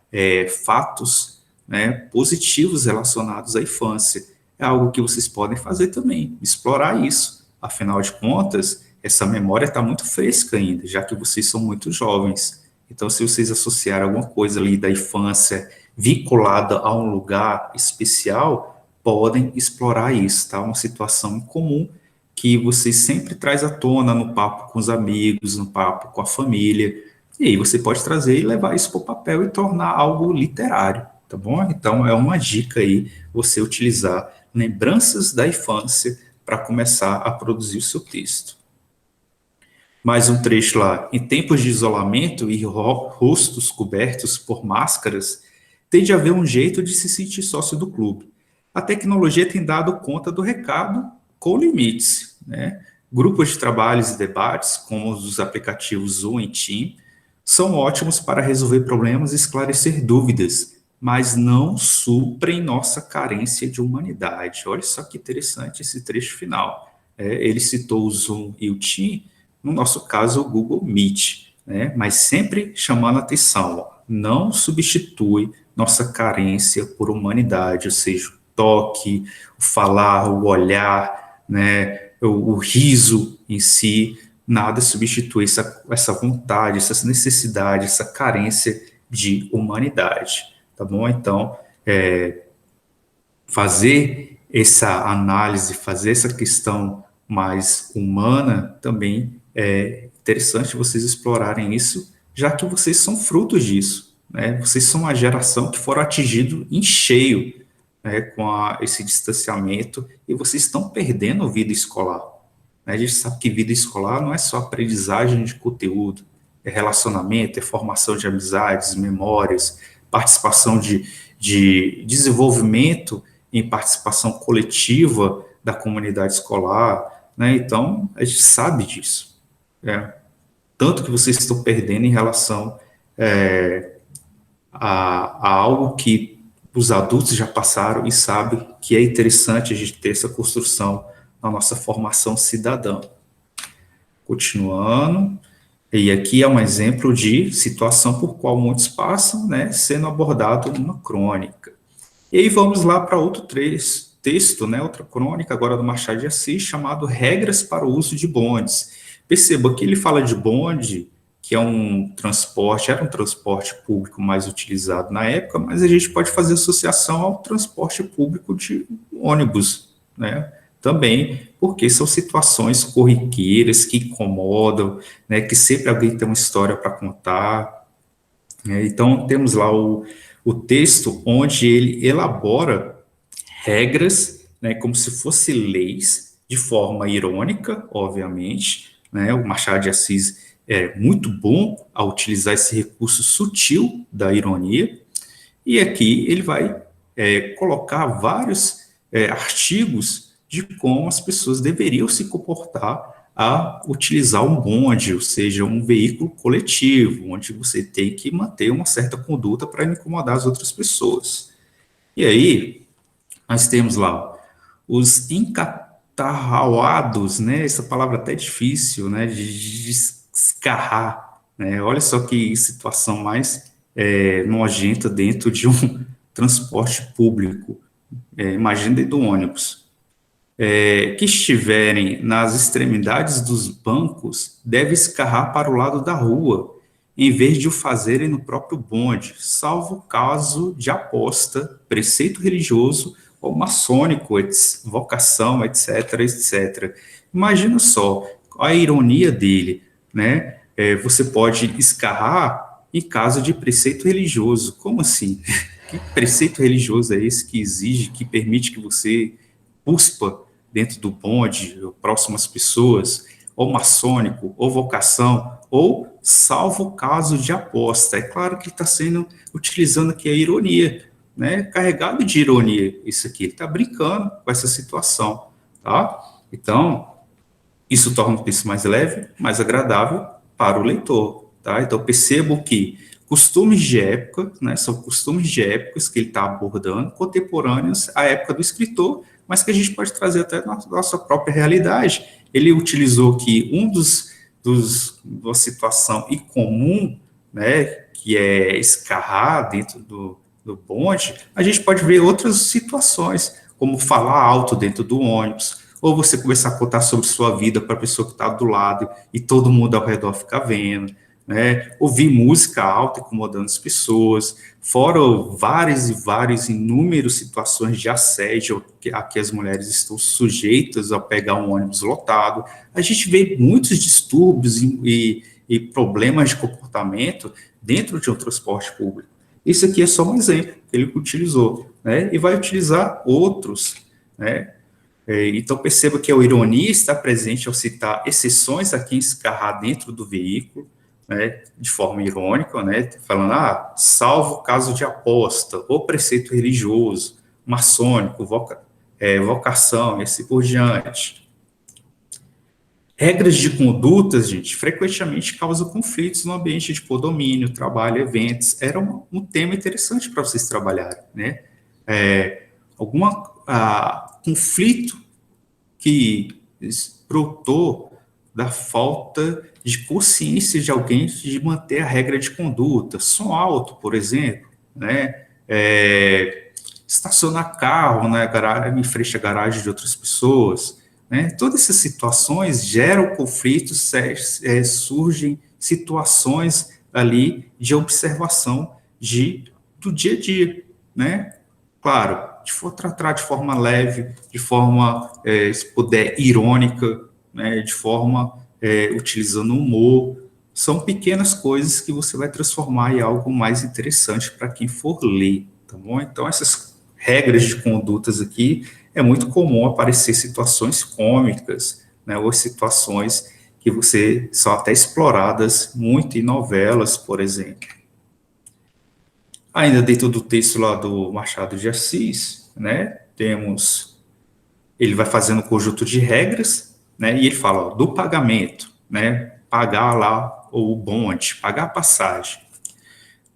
fatos, né, positivos relacionados à infância. É algo que vocês podem fazer também, explorar isso. Afinal de contas, essa memória está muito fresca ainda, já que vocês são muito jovens. Então, se vocês associarem alguma coisa ali da infância vinculada a um lugar especial, podem explorar isso, tá? Uma situação comum que vocês sempre traz à tona no papo com os amigos, no papo com a família. E aí você pode trazer e levar isso para o papel e tornar algo literário, tá bom? Então, é uma dica aí você utilizar lembranças da infância para começar a produzir o seu texto. Mais um trecho lá. Em tempos de isolamento e rostos cobertos por máscaras, tem de haver um jeito de se sentir sócio do clube. A tecnologia tem dado conta do recado com limites, né? Grupos de trabalhos e debates, como os dos aplicativos Zoom e Team, são ótimos para resolver problemas e esclarecer dúvidas, mas não suprem nossa carência de humanidade. Olha só que interessante esse trecho final. Ele citou o Zoom e o Team, no nosso caso, o Google Meet, né? Mas sempre chamando a atenção, ó, não substitui nossa carência por humanidade, ou seja, o toque, o falar, o olhar, né? O riso em si, nada substitui essa vontade, essa necessidade, essa carência de humanidade, tá bom? Então, fazer essa análise, fazer essa questão mais humana também é interessante vocês explorarem isso já que vocês são frutos disso, né? Vocês são uma geração que foram atingidos em cheio, né, com esse distanciamento, e vocês estão perdendo a vida escolar, né? A gente sabe que vida escolar não é só aprendizagem de conteúdo, é relacionamento, é formação de amizades, memórias, participação de desenvolvimento em participação coletiva da comunidade escolar, né? Então, a gente sabe disso, né? Tanto que vocês estão perdendo em relação a algo que os adultos já passaram e sabem que é interessante a gente ter essa construção na nossa formação cidadã. Continuando, e aqui é um exemplo de situação por qual muitos passam, né, sendo abordado numa crônica. E aí vamos lá para outro texto, né, outra crônica, agora do Machado de Assis, chamado Regras para o Uso de Bondes. Perceba que ele fala de bonde, que é um transporte, era um transporte público mais utilizado na época, mas a gente pode fazer associação ao transporte público de ônibus, né, também, porque são situações corriqueiras que incomodam, né, que sempre alguém tem uma história para contar, né. Então, temos lá o texto onde ele elabora regras, né, como se fossem leis, de forma irônica, obviamente, né. O Machado de Assis é muito bom a utilizar esse recurso sutil da ironia, e aqui ele vai colocar vários artigos de como as pessoas deveriam se comportar a utilizar um bonde, ou seja, um veículo coletivo, onde você tem que manter uma certa conduta para não incomodar as outras pessoas. E aí, nós temos lá os encatarrauados, né? Essa palavra até é difícil, né? De escarrar, né? Olha só que situação mais nojenta dentro de um transporte público. Imagina dentro do ônibus. Que estiverem nas extremidades dos bancos deve escarrar para o lado da rua, em vez de o fazerem no próprio bonde, salvo caso de aposta, preceito religioso ou maçônico, vocação, etc, etc. Imagina só a ironia dele, né? Você pode escarrar em caso de preceito religioso. Como assim? Que preceito religioso é esse que exige, que permite que você cuspa dentro do bonde, próximo às pessoas, ou maçônico, ou vocação, ou salvo caso de aposta? É claro que ele está utilizando aqui a ironia, né? Carregado de ironia, isso aqui, ele está brincando com essa situação, tá? Então, isso torna o texto mais leve, mais agradável para o leitor, tá? Então, percebo que costumes de época, né, são costumes de épocas que ele está abordando, contemporâneos à época do escritor, mas que a gente pode trazer até na nossa própria realidade. Ele utilizou que uma situação incomum, né, que é escarrar dentro do bonde, a gente pode ver outras situações, como falar alto dentro do ônibus, ou você começar a contar sobre sua vida para a pessoa que está do lado e todo mundo ao redor ficar vendo, né? Ouvir música alta incomodando as pessoas, fora várias inúmeras situações de assédio a que as mulheres estão sujeitas ao pegar um ônibus lotado. A gente vê muitos distúrbios e problemas de comportamento dentro de um transporte público. Isso aqui é só um exemplo que ele utilizou, né? E vai utilizar outros, né? Então, perceba que a ironia está presente ao citar exceções a quem escarrar dentro do veículo, né, de forma irônica, né, falando, salvo caso de aposta, ou preceito religioso, maçônico, vocação, e assim por diante. Regras de condutas, gente, frequentemente causam conflitos no ambiente de condomínio, trabalho, eventos. Era um tema interessante para vocês trabalharem, né? Conflito que brotou da falta de consciência de alguém de manter a regra de conduta. Som alto, por exemplo, né? Estacionar carro na garagem, em frente à garagem de outras pessoas, né? Todas essas situações geram conflitos, surgem situações ali de observação do dia a dia, né? Claro, tratar de forma leve, de forma, se puder, irônica, né, de forma utilizando humor, são pequenas coisas que você vai transformar em algo mais interessante para quem for ler, tá bom? Então, essas regras de condutas aqui, é muito comum aparecer situações cômicas, né, ou situações que são até exploradas muito em novelas, por exemplo. Ainda dentro do texto lá do Machado de Assis, né, ele vai fazendo um conjunto de regras, né, e ele fala, ó, do pagamento, né, pagar lá o bonde, pagar a passagem.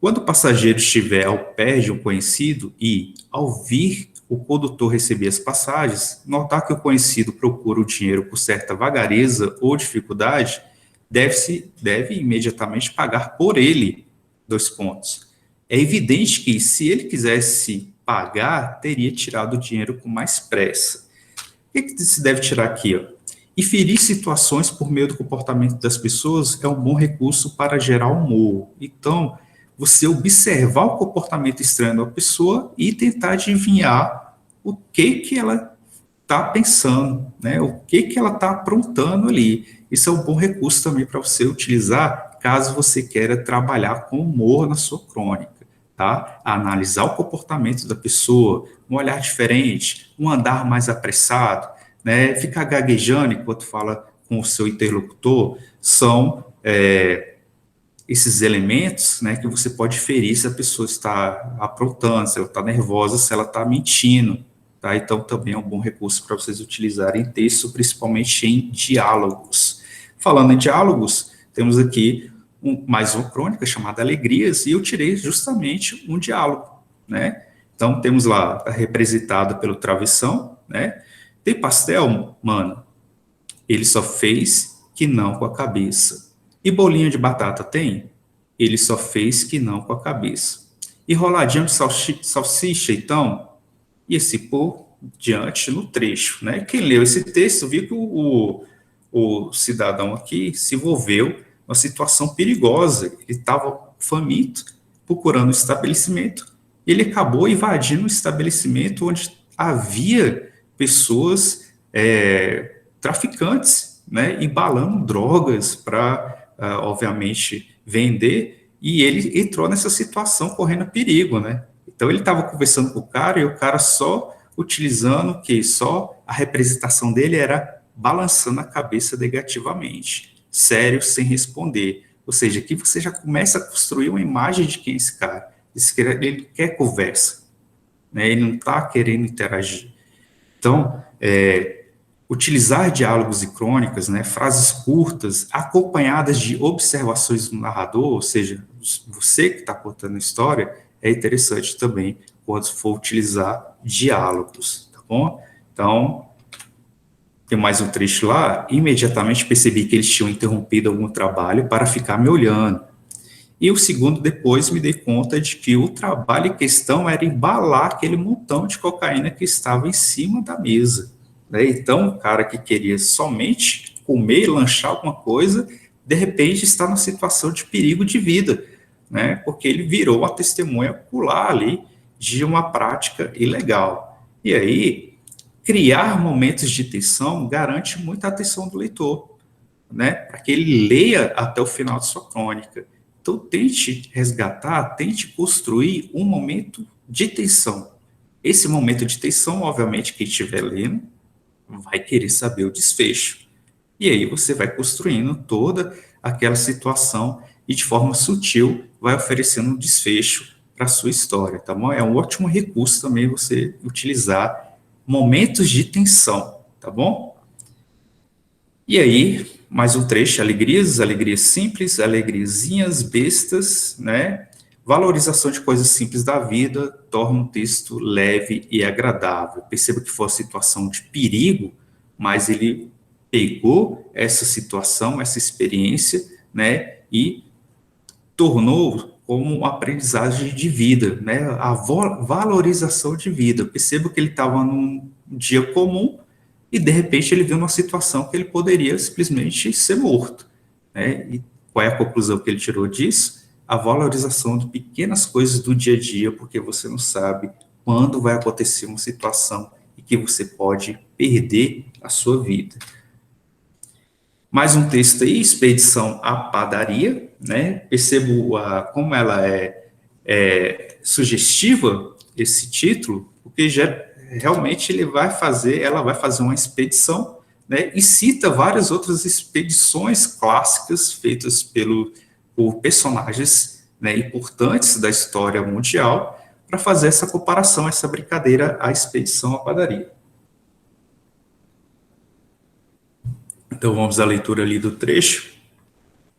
Quando o passageiro estiver ao pé de um conhecido e, ao vir o condutor receber as passagens, notar que o conhecido procura o dinheiro por certa vagareza ou dificuldade, deve imediatamente pagar por ele, 2 pontos. É evidente que, se ele quisesse pagar, teria tirado o dinheiro com mais pressa. O que se deve tirar aqui? Ó? Inferir situações por meio do comportamento das pessoas é um bom recurso para gerar humor. Então, você observar o comportamento estranho da pessoa e tentar adivinhar o que ela está pensando, né? O que ela está aprontando ali. Isso é um bom recurso também para você utilizar caso você queira trabalhar com humor na sua crônica, tá? Analisar o comportamento da pessoa, um olhar diferente, um andar mais apressado, né? Ficar gaguejando enquanto fala com o seu interlocutor, são esses elementos, né, que você pode ferir se a pessoa está aprontando, se ela está nervosa, se ela está mentindo, tá? Então, também é um bom recurso para vocês utilizarem em texto, principalmente em diálogos. Falando em diálogos, temos aqui mais uma crônica chamada Alegrias, e eu tirei justamente um diálogo, né? Então, temos lá, representado pelo travessão, né? Tem pastel, mano? Ele só fez que não com a cabeça. E bolinho de batata tem? Ele só fez que não com a cabeça. E roladinho de salsicha, então? E esse por diante no trecho, né? Quem leu esse texto viu que o cidadão aqui se envolveu numa situação perigosa. Ele estava faminto, procurando um estabelecimento, e ele acabou invadindo um estabelecimento onde havia pessoas traficantes, né, embalando drogas para, obviamente, vender, e ele entrou nessa situação correndo perigo, né? Então ele estava conversando com o cara e o cara só utilizando que só a representação dele era balançando a cabeça negativamente, sério, sem responder. Ou seja, aqui você já começa a construir uma imagem de quem é esse cara. Ele quer conversa, né? Ele não está querendo interagir. Então, utilizar diálogos e crônicas, né, frases curtas, acompanhadas de observações do narrador, ou seja, você que está contando a história, é interessante também quando for utilizar diálogos, tá bom? Então, tem mais um trecho lá, imediatamente percebi que eles tinham interrompido algum trabalho para ficar me olhando. E o segundo, depois me dei conta de que o trabalho em questão era embalar aquele montão de cocaína que estava em cima da mesa. Né? Então, o cara que queria somente comer e lanchar alguma coisa, de repente está numa situação de perigo de vida, né? Porque ele virou uma testemunha ocular ali de uma prática ilegal. E aí, criar momentos de tensão garante muita atenção do leitor, né? Para que ele leia até o final de sua crônica. Então, tente resgatar, tente construir um momento de tensão. Esse momento de tensão, obviamente, quem estiver lendo vai querer saber o desfecho. E aí você vai construindo toda aquela situação e, de forma sutil, vai oferecendo um desfecho para a sua história, tá bom? É um ótimo recurso também você utilizar momentos de tensão, tá bom? E aí, mais um trecho, alegrias simples, alegriazinhas bestas, né? Valorização de coisas simples da vida torna um texto leve e agradável. Perceba que foi uma situação de perigo, mas ele pegou essa situação, essa experiência, né? E tornou como uma aprendizagem de vida, né? A valorização de vida. Perceba que ele estava num dia comum, e de repente ele viu uma situação que ele poderia simplesmente ser morto, né? E qual é a conclusão que ele tirou disso? A valorização de pequenas coisas do dia a dia, porque você não sabe quando vai acontecer uma situação e que você pode perder a sua vida. Mais um texto aí, Expedição à Padaria, né? Percebo como ela é sugestiva, esse título, porque realmente ela vai fazer uma expedição, né? E cita várias outras expedições clássicas feitas por personagens, né, importantes da história mundial, para fazer essa comparação, essa brincadeira, a Expedição à Padaria. Então vamos à leitura ali do trecho.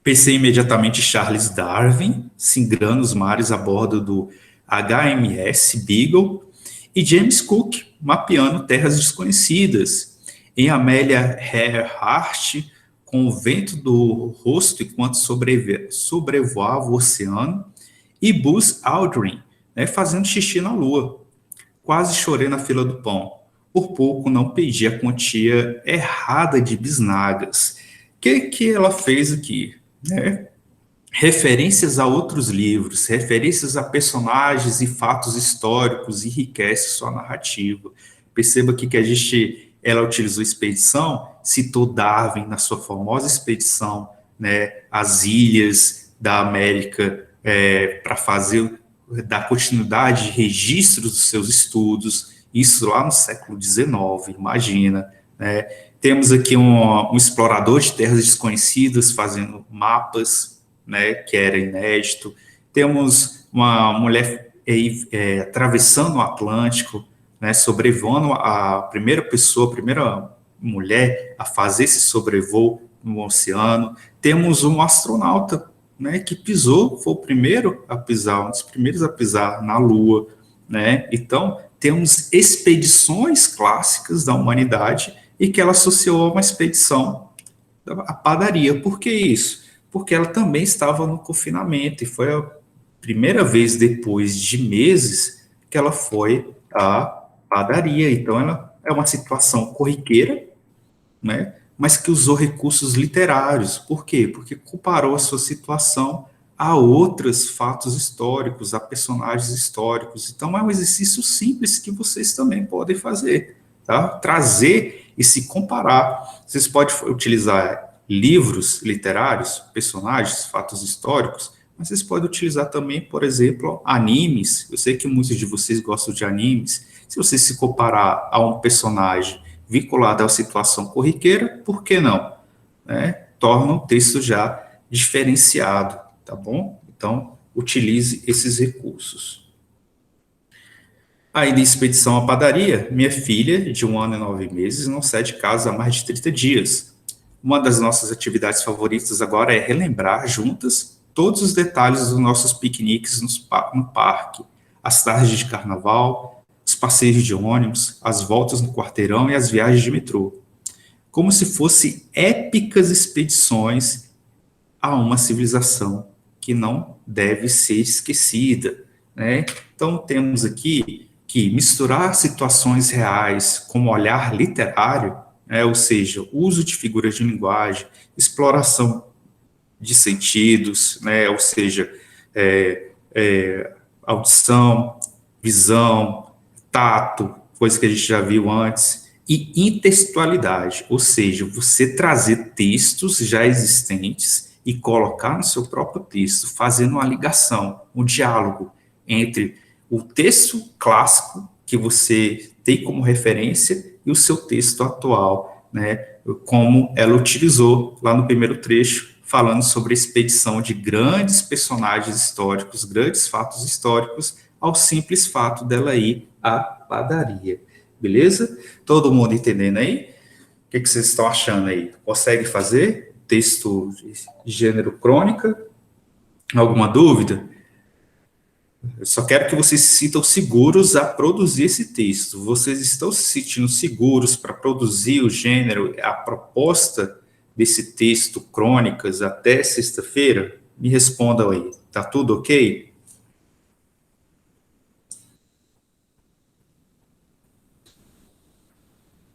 Pensei imediatamente em Charles Darwin, singrando os mares a bordo do HMS Beagle, e James Cook, mapeando terras desconhecidas, em Amelia Earhart, com o vento do rosto enquanto sobrevoava o oceano, e Buzz Aldrin, né, fazendo xixi na lua. Quase chorei na fila do pão. Por pouco não pedi a quantia errada de bisnagas. O que ela fez aqui? Né? Referências a outros livros, referências a personagens e fatos históricos enriquece sua narrativa. Perceba aqui que ela utilizou expedição, citou Darwin na sua famosa expedição, né, às ilhas da América, para dar continuidade, registros dos seus estudos, isso lá no século XIX, imagina, né? Temos aqui um explorador de terras desconhecidas fazendo mapas, né, que era inédito. Temos uma mulher atravessando o Atlântico, né, sobrevoando a primeira mulher a fazer esse sobrevoo no oceano. Temos um astronauta, né, que foi o primeiro a pisar, um dos primeiros a pisar na Lua, né? Então, temos expedições clássicas da humanidade e que ela associou a uma expedição à padaria. Por que isso? Porque ela também estava no confinamento e foi a primeira vez depois de meses que ela foi à padaria. Então, ela é uma situação corriqueira, né? Mas que usou recursos literários. Por quê? Porque comparou a sua situação a outros fatos históricos, a personagens históricos. Então, é um exercício simples que vocês também podem fazer, tá? Trazer e se comparar. Vocês podem utilizar livros literários, personagens, fatos históricos, mas vocês podem utilizar também, por exemplo, animes. Eu sei que muitos de vocês gostam de animes. Se você se comparar a um personagem vinculado à situação corriqueira, por que não? Né? Torna o texto já diferenciado, tá bom? Então, utilize esses recursos. Aí, de expedição à padaria, minha filha, de 1 ano e 9 meses, não sai de casa há mais de 30 dias. Uma das nossas atividades favoritas agora é relembrar juntas todos os detalhes dos nossos piqueniques no parque, as tardes de carnaval, os passeios de ônibus, as voltas no quarteirão e as viagens de metrô. Como se fossem épicas expedições a uma civilização que não deve ser esquecida, né? Então, temos aqui que misturar situações reais com olhar literário, né? Ou seja, uso de figuras de linguagem, exploração de sentidos, né? Ou seja, audição, visão, tato, coisa que a gente já viu antes, e intertextualidade, ou seja, você trazer textos já existentes e colocar no seu próprio texto, fazendo uma ligação, um diálogo entre o texto clássico que você tem como referência e o seu texto atual, né, como ela utilizou lá no primeiro trecho, falando sobre a expedição de grandes personagens históricos, grandes fatos históricos, ao simples fato dela ir à padaria. Beleza? Todo mundo entendendo aí? O que vocês estão achando aí? Consegue fazer? Texto de gênero crônica? Alguma dúvida? Eu só quero que vocês se sintam seguros a produzir esse texto. Vocês estão se sentindo seguros para produzir o gênero, a proposta desse texto, crônicas, até sexta-feira? Me respondam aí. Tá tudo ok?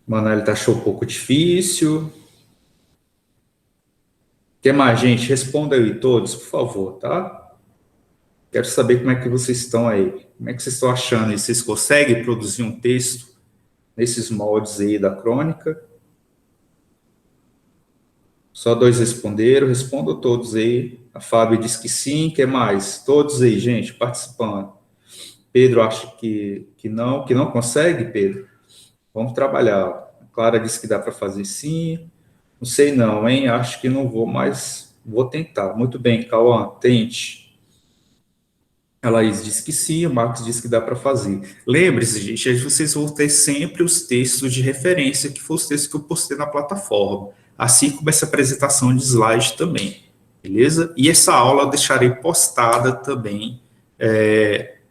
Manoel tá achou um pouco difícil. O que mais, gente? Responda aí todos, por favor, tá? Quero saber como é que vocês estão aí. Como é que vocês estão achando? Vocês conseguem produzir um texto nesses moldes aí da crônica? Só 2 responderam, respondam todos aí. A Fábio disse que sim, que mais? Todos aí, gente, participando. Pedro acha que não consegue, Pedro? Vamos trabalhar. A Clara disse que dá para fazer sim. Não sei não, hein? Acho que não vou, mas vou tentar. Muito bem, Cauã, tente. A Laís disse que sim, o Marcos disse que dá para fazer. Lembre-se, gente, vocês vão ter sempre os textos de referência, que foram os textos que eu postei na plataforma, assim como essa apresentação de slide também, beleza? E essa aula eu deixarei postada também,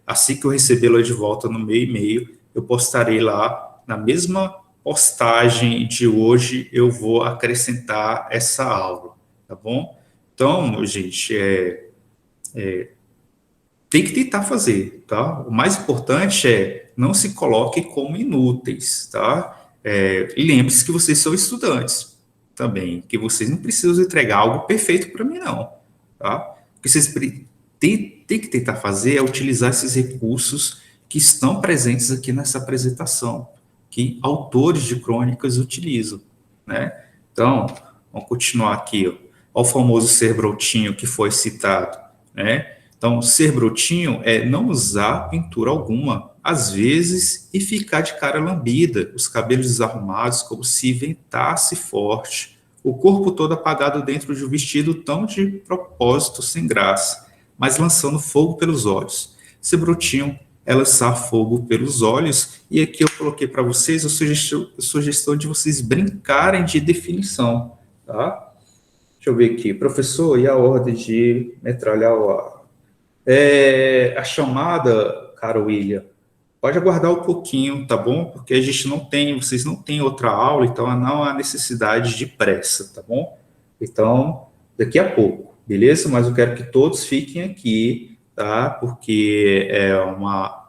assim que eu recebê-la de volta no meu e-mail, eu postarei lá, na mesma postagem de hoje, eu vou acrescentar essa aula, tá bom? Então, gente, tem que tentar fazer, tá? O mais importante é não se coloque como inúteis, tá? E lembre-se que vocês são estudantes também, que vocês não precisam entregar algo perfeito para mim, não, tá? O que vocês têm que tentar fazer é utilizar esses recursos que estão presentes aqui nessa apresentação, que autores de crônicas utilizam, né? Então, vamos continuar aqui, ó. Ó, o famoso ser brotinho que foi citado, né? Então, ser brotinho é não usar pintura alguma, às vezes, e ficar de cara lambida, os cabelos desarrumados como se ventasse forte, o corpo todo apagado dentro de um vestido tão de propósito, sem graça, mas lançando fogo pelos olhos. Ser brotinho é lançar fogo pelos olhos, e aqui eu coloquei para vocês a sugestão de vocês brincarem de definição, tá? Deixa eu ver aqui, professor, e a ordem de metralhar o ar? A chamada, cara William, pode aguardar um pouquinho, tá bom? Porque a gente não tem, vocês não têm outra aula, então não há necessidade de pressa, tá bom? Então, daqui a pouco, beleza? Mas eu quero que todos fiquem aqui, tá? Porque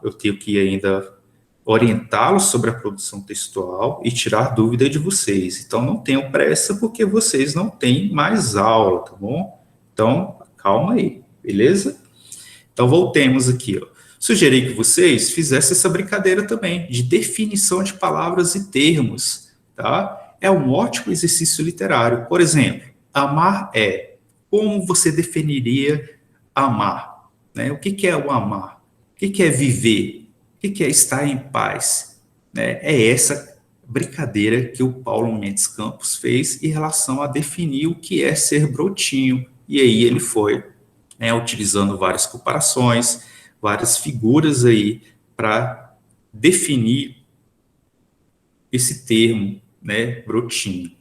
eu tenho que ainda orientá-los sobre a produção textual e tirar dúvida de vocês. Então, não tenham pressa, porque vocês não têm mais aula, tá bom? Então, calma aí, beleza? Então, voltemos aqui. Ó. Sugeri que vocês fizessem essa brincadeira também, de definição de palavras e termos. Tá? É um ótimo exercício literário. Por exemplo, amar é. Como você definiria amar? Né? O que é o amar? O que é viver? O que é estar em paz? Né? É essa brincadeira que o Paulo Mendes Campos fez em relação a definir o que é ser brotinho. E aí ele foi, né, utilizando várias comparações, várias figuras aí para definir esse termo, né, brotinho.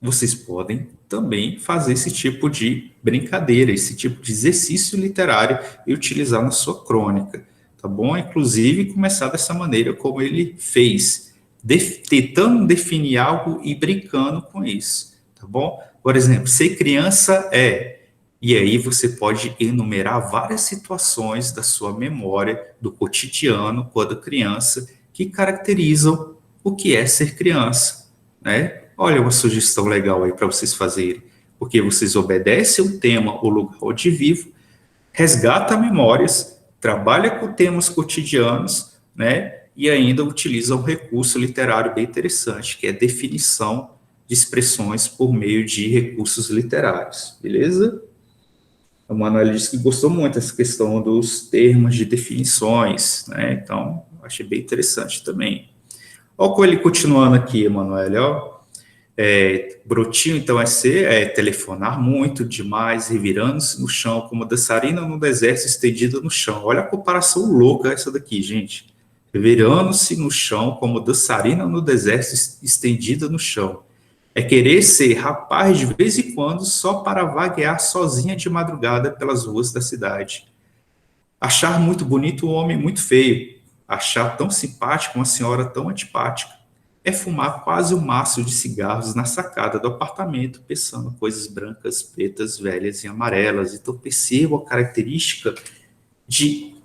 Vocês podem também fazer esse tipo de brincadeira, esse tipo de exercício literário e utilizar na sua crônica, tá bom? Inclusive começar dessa maneira como ele fez, tentando definir algo e brincando com isso, tá bom? Por exemplo, ser criança e aí você pode enumerar várias situações da sua memória, do cotidiano, quando criança, que caracterizam o que é ser criança, né? Olha uma sugestão legal aí para vocês fazerem, porque vocês obedecem o tema, o lugar onde vivo, resgata memórias, trabalha com temas cotidianos, né? E ainda utiliza um recurso literário bem interessante, que é definição de expressões por meio de recursos literários, beleza? A Manuela disse que gostou muito dessa questão dos termos de definições, né? Então, achei bem interessante também. Olha com ele continuando aqui, Manuela, ó. Brotinho, então, telefonar muito, demais, revirando-se no chão, como dançarina no deserto estendida no chão. Olha a comparação louca essa daqui, gente. Revirando-se no chão, como dançarina no deserto estendida no chão. É querer ser rapaz de vez em quando só para vaguear sozinha de madrugada pelas ruas da cidade. Achar muito bonito um homem muito feio. Achar tão simpático uma senhora tão antipática. É fumar quase um maço de cigarros na sacada do apartamento, pensando coisas brancas, pretas, velhas e amarelas. Então perceba a característica de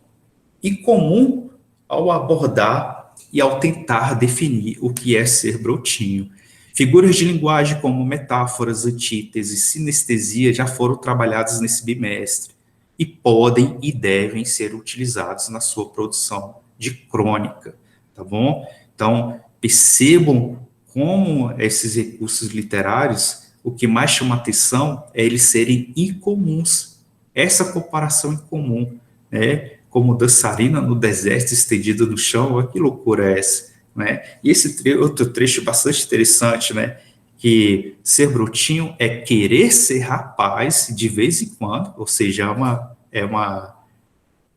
incomum ao abordar e ao tentar definir o que é ser brotinho. Figuras de linguagem como metáforas, antíteses, sinestesia já foram trabalhadas nesse bimestre e podem e devem ser utilizados na sua produção de crônica, tá bom? Então, percebam como esses recursos literários o que mais chama atenção é eles serem incomuns. Essa comparação incomum, né? Como dançarina no deserto estendida no chão, olha que loucura é essa, né? E esse outro trecho bastante interessante, né? Que ser brutinho é querer ser rapaz de vez em quando, ou seja,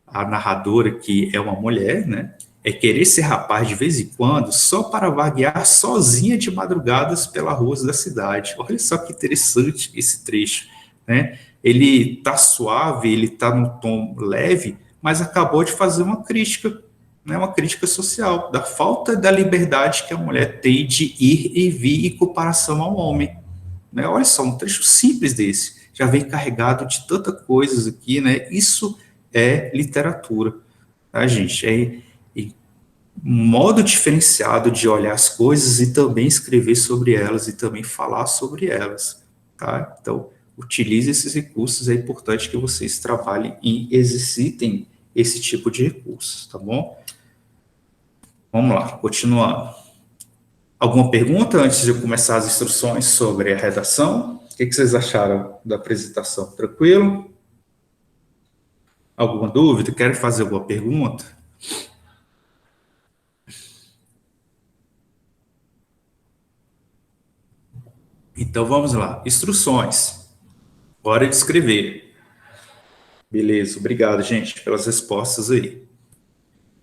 a narradora que é uma mulher, né? É querer ser rapaz de vez em quando só para vaguear sozinha de madrugadas pelas ruas da cidade. Olha só que interessante esse trecho, né? Ele tá suave, ele tá num tom leve, mas acabou de fazer uma crítica, né? Uma crítica social da falta da liberdade que a mulher tem de ir e vir em comparação ao homem, né? Olha só, um trecho simples desse já vem carregado de tantas coisas aqui, né? Isso é literatura, tá, gente? É um modo diferenciado de olhar as coisas e também escrever sobre elas e também falar sobre elas, tá? Então, utilize esses recursos, é importante que vocês trabalhem e exercitem esse tipo de recursos, tá bom? Vamos lá, continuando. Alguma pergunta antes de eu começar as instruções sobre a redação? O que vocês acharam da apresentação? Tranquilo? Alguma dúvida? Querem fazer alguma pergunta? Então vamos lá. Instruções. Hora de escrever. Beleza, obrigado, gente, pelas respostas aí.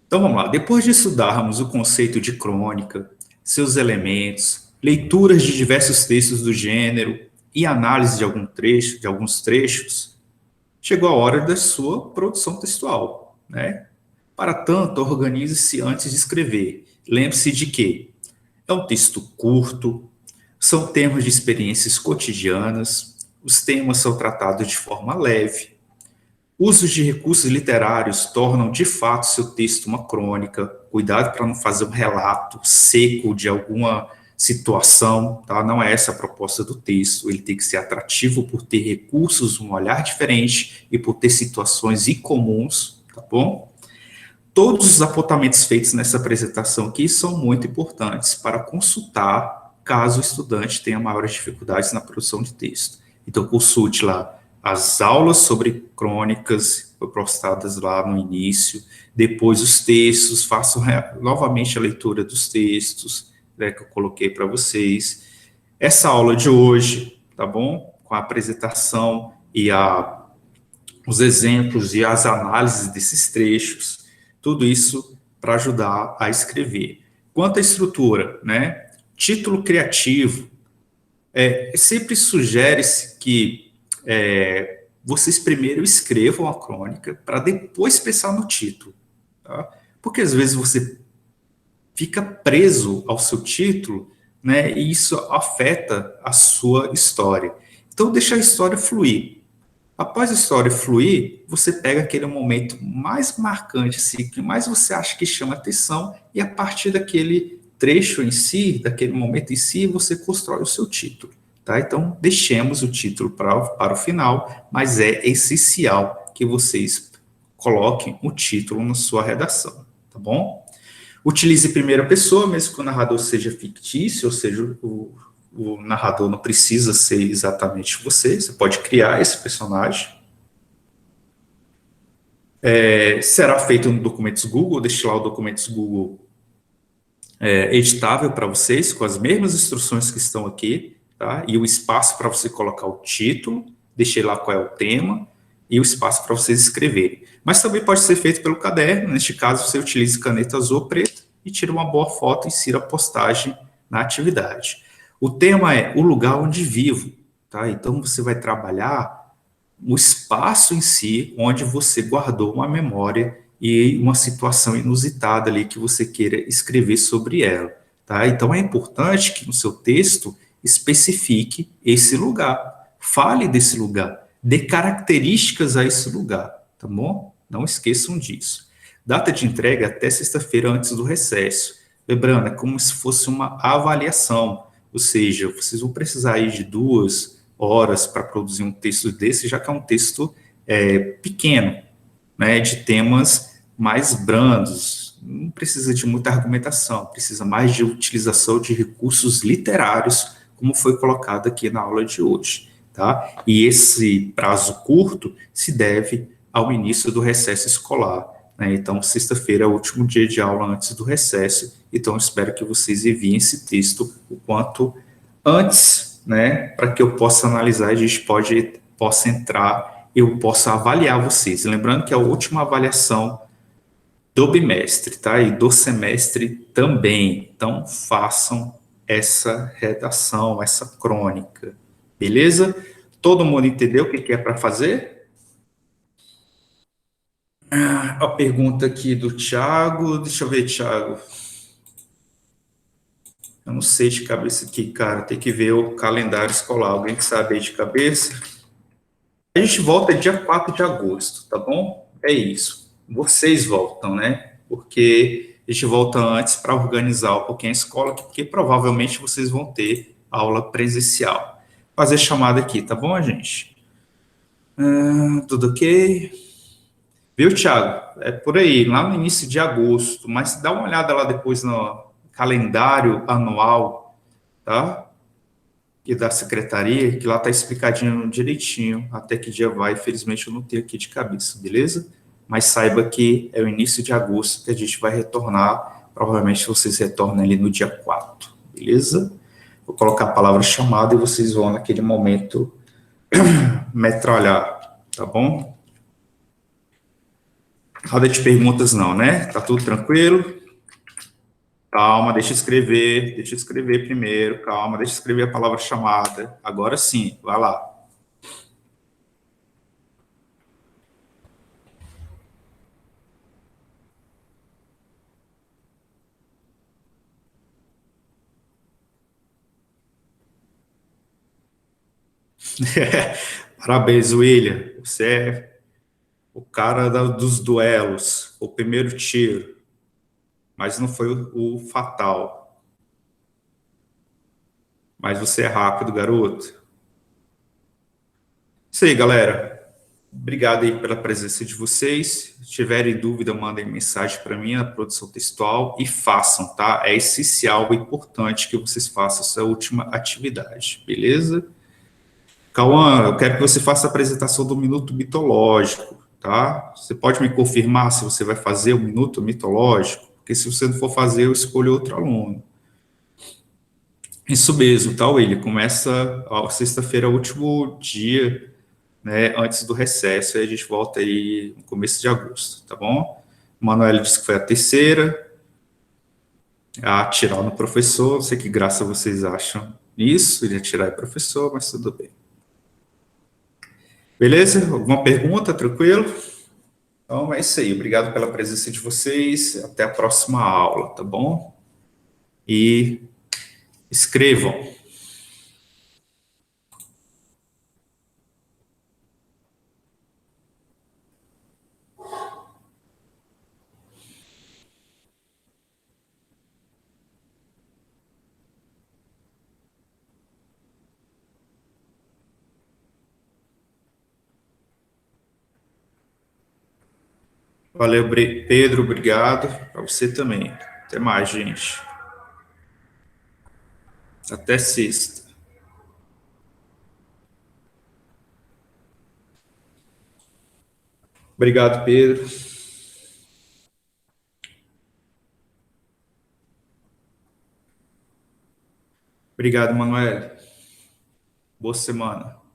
Então vamos lá. Depois de estudarmos o conceito de crônica, seus elementos, leituras de diversos textos do gênero e análise de alguns trechos, chegou a hora da sua produção textual, né? Para tanto, organize-se antes de escrever. Lembre-se de que é um texto curto, são temas de experiências cotidianas, os temas são tratados de forma leve. Usos de recursos literários tornam de fato seu texto uma crônica. Cuidado para não fazer um relato seco de alguma situação, tá? Não é essa a proposta do texto. Ele tem que ser atrativo por ter recursos, um olhar diferente e por ter situações incomuns, tá bom? Todos os apontamentos feitos nessa apresentação aqui são muito importantes para consultar caso o estudante tenha maiores dificuldades na produção de texto. Então, consulte lá as aulas sobre crônicas postadas lá no início, depois os textos, façam novamente a leitura dos textos, né, que eu coloquei para vocês. Essa aula de hoje, tá bom? Com a apresentação e os exemplos e as análises desses trechos, tudo isso para ajudar a escrever. Quanto à estrutura, né? Título criativo, sempre sugere-se que vocês primeiro escrevam a crônica para depois pensar no título, tá? Porque às vezes você fica preso ao seu título, né? E isso afeta a sua história. Então, deixa a história fluir. Após a história fluir, você pega aquele momento mais marcante, assim, que mais você acha que chama atenção, e a partir daquele trecho em si, daquele momento em si, você constrói o seu título, tá? Então, deixemos o título para o final, mas é essencial que vocês coloquem o título na sua redação, tá bom? Utilize primeira pessoa, mesmo que o narrador seja fictício, ou seja, o narrador não precisa ser exatamente você pode criar esse personagem. Será feito no Documentos Google, deixe lá o Documentos Google editável para vocês, com as mesmas instruções que estão aqui, tá? E o espaço para você colocar o título, deixei lá qual é o tema, e o espaço para vocês escreverem. Mas também pode ser feito pelo caderno, neste caso você utiliza caneta azul ou preta, e tira uma boa foto e insira a postagem na atividade. O tema é o lugar onde vivo, tá? Então você vai trabalhar o espaço em si, onde você guardou uma memória e uma situação inusitada ali que você queira escrever sobre ela, tá? Então é importante que no seu texto especifique esse lugar, fale desse lugar, dê características a esse lugar, tá bom? Não esqueçam disso. Data de entrega até sexta-feira antes do recesso. Lembrando, é como se fosse uma avaliação, ou seja, vocês vão precisar aí de 2 horas para produzir um texto desse, já que é um texto pequeno, né, de temas mais brandos, não precisa de muita argumentação, precisa mais de utilização de recursos literários como foi colocado aqui na aula de hoje, tá? E esse prazo curto se deve ao início do recesso escolar, né? Então, sexta-feira é o último dia de aula antes do recesso, então espero que vocês enviem esse texto o quanto antes, né, para que eu possa analisar, a gente possa entrar, eu possa avaliar vocês. Lembrando que é a última avaliação do bimestre, tá? E do semestre também. Então, façam essa redação, essa crônica, beleza? Todo mundo entendeu o que é para fazer? A pergunta aqui do Thiago, deixa eu ver, Thiago. Eu não sei de cabeça aqui, cara, tem que ver o calendário escolar. Alguém que sabe aí de cabeça? A gente volta dia 4 de agosto, tá bom? É isso. Vocês voltam, né? Porque a gente volta antes para organizar um pouquinho a escola, porque provavelmente vocês vão ter aula presencial. Fazer chamada aqui, tá bom, gente? Tudo ok? Viu, Thiago? É por aí, lá no início de agosto, mas dá uma olhada lá depois no calendário anual, tá? E da secretaria, que lá tá explicadinho direitinho até que dia vai. Infelizmente eu não tenho aqui de cabeça, beleza? Mas saiba que é o início de agosto que a gente vai retornar. Provavelmente vocês retornam ali no dia 4, beleza? Vou colocar a palavra chamada e vocês vão naquele momento metralhar, tá bom? Nada de perguntas não, né? Tá tudo tranquilo? Calma, deixa eu escrever primeiro, calma, deixa eu escrever a palavra chamada. Agora sim, vai lá. Parabéns, William. Você é o cara dos duelos, o primeiro tiro, mas não foi o fatal. Mas você é rápido, garoto. Isso aí, galera. Obrigado aí pela presença de vocês. Se tiverem dúvida, mandem mensagem para mim na produção textual e façam, tá? É essencial e importante que vocês façam essa última atividade, beleza? Cauã, eu quero que você faça a apresentação do minuto mitológico, tá? Você pode me confirmar se você vai fazer o minuto mitológico? Porque se você não for fazer, eu escolho outro aluno. Isso mesmo, tá, William? Começa a sexta-feira, é o último dia, né, antes do recesso, e a gente volta aí no começo de agosto, tá bom? O Manuel disse que foi a terceira, a atirar no professor, não sei que graça vocês acham nisso, ele atirar o professor, mas tudo bem. Beleza? Alguma pergunta? Tranquilo? Então é isso aí. Obrigado pela presença de vocês. Até a próxima aula, tá bom? E escrevam. Valeu, Pedro. Obrigado. Para você também. Até mais, gente. Até sexta. Obrigado, Pedro. Obrigado, Manuel. Boa semana.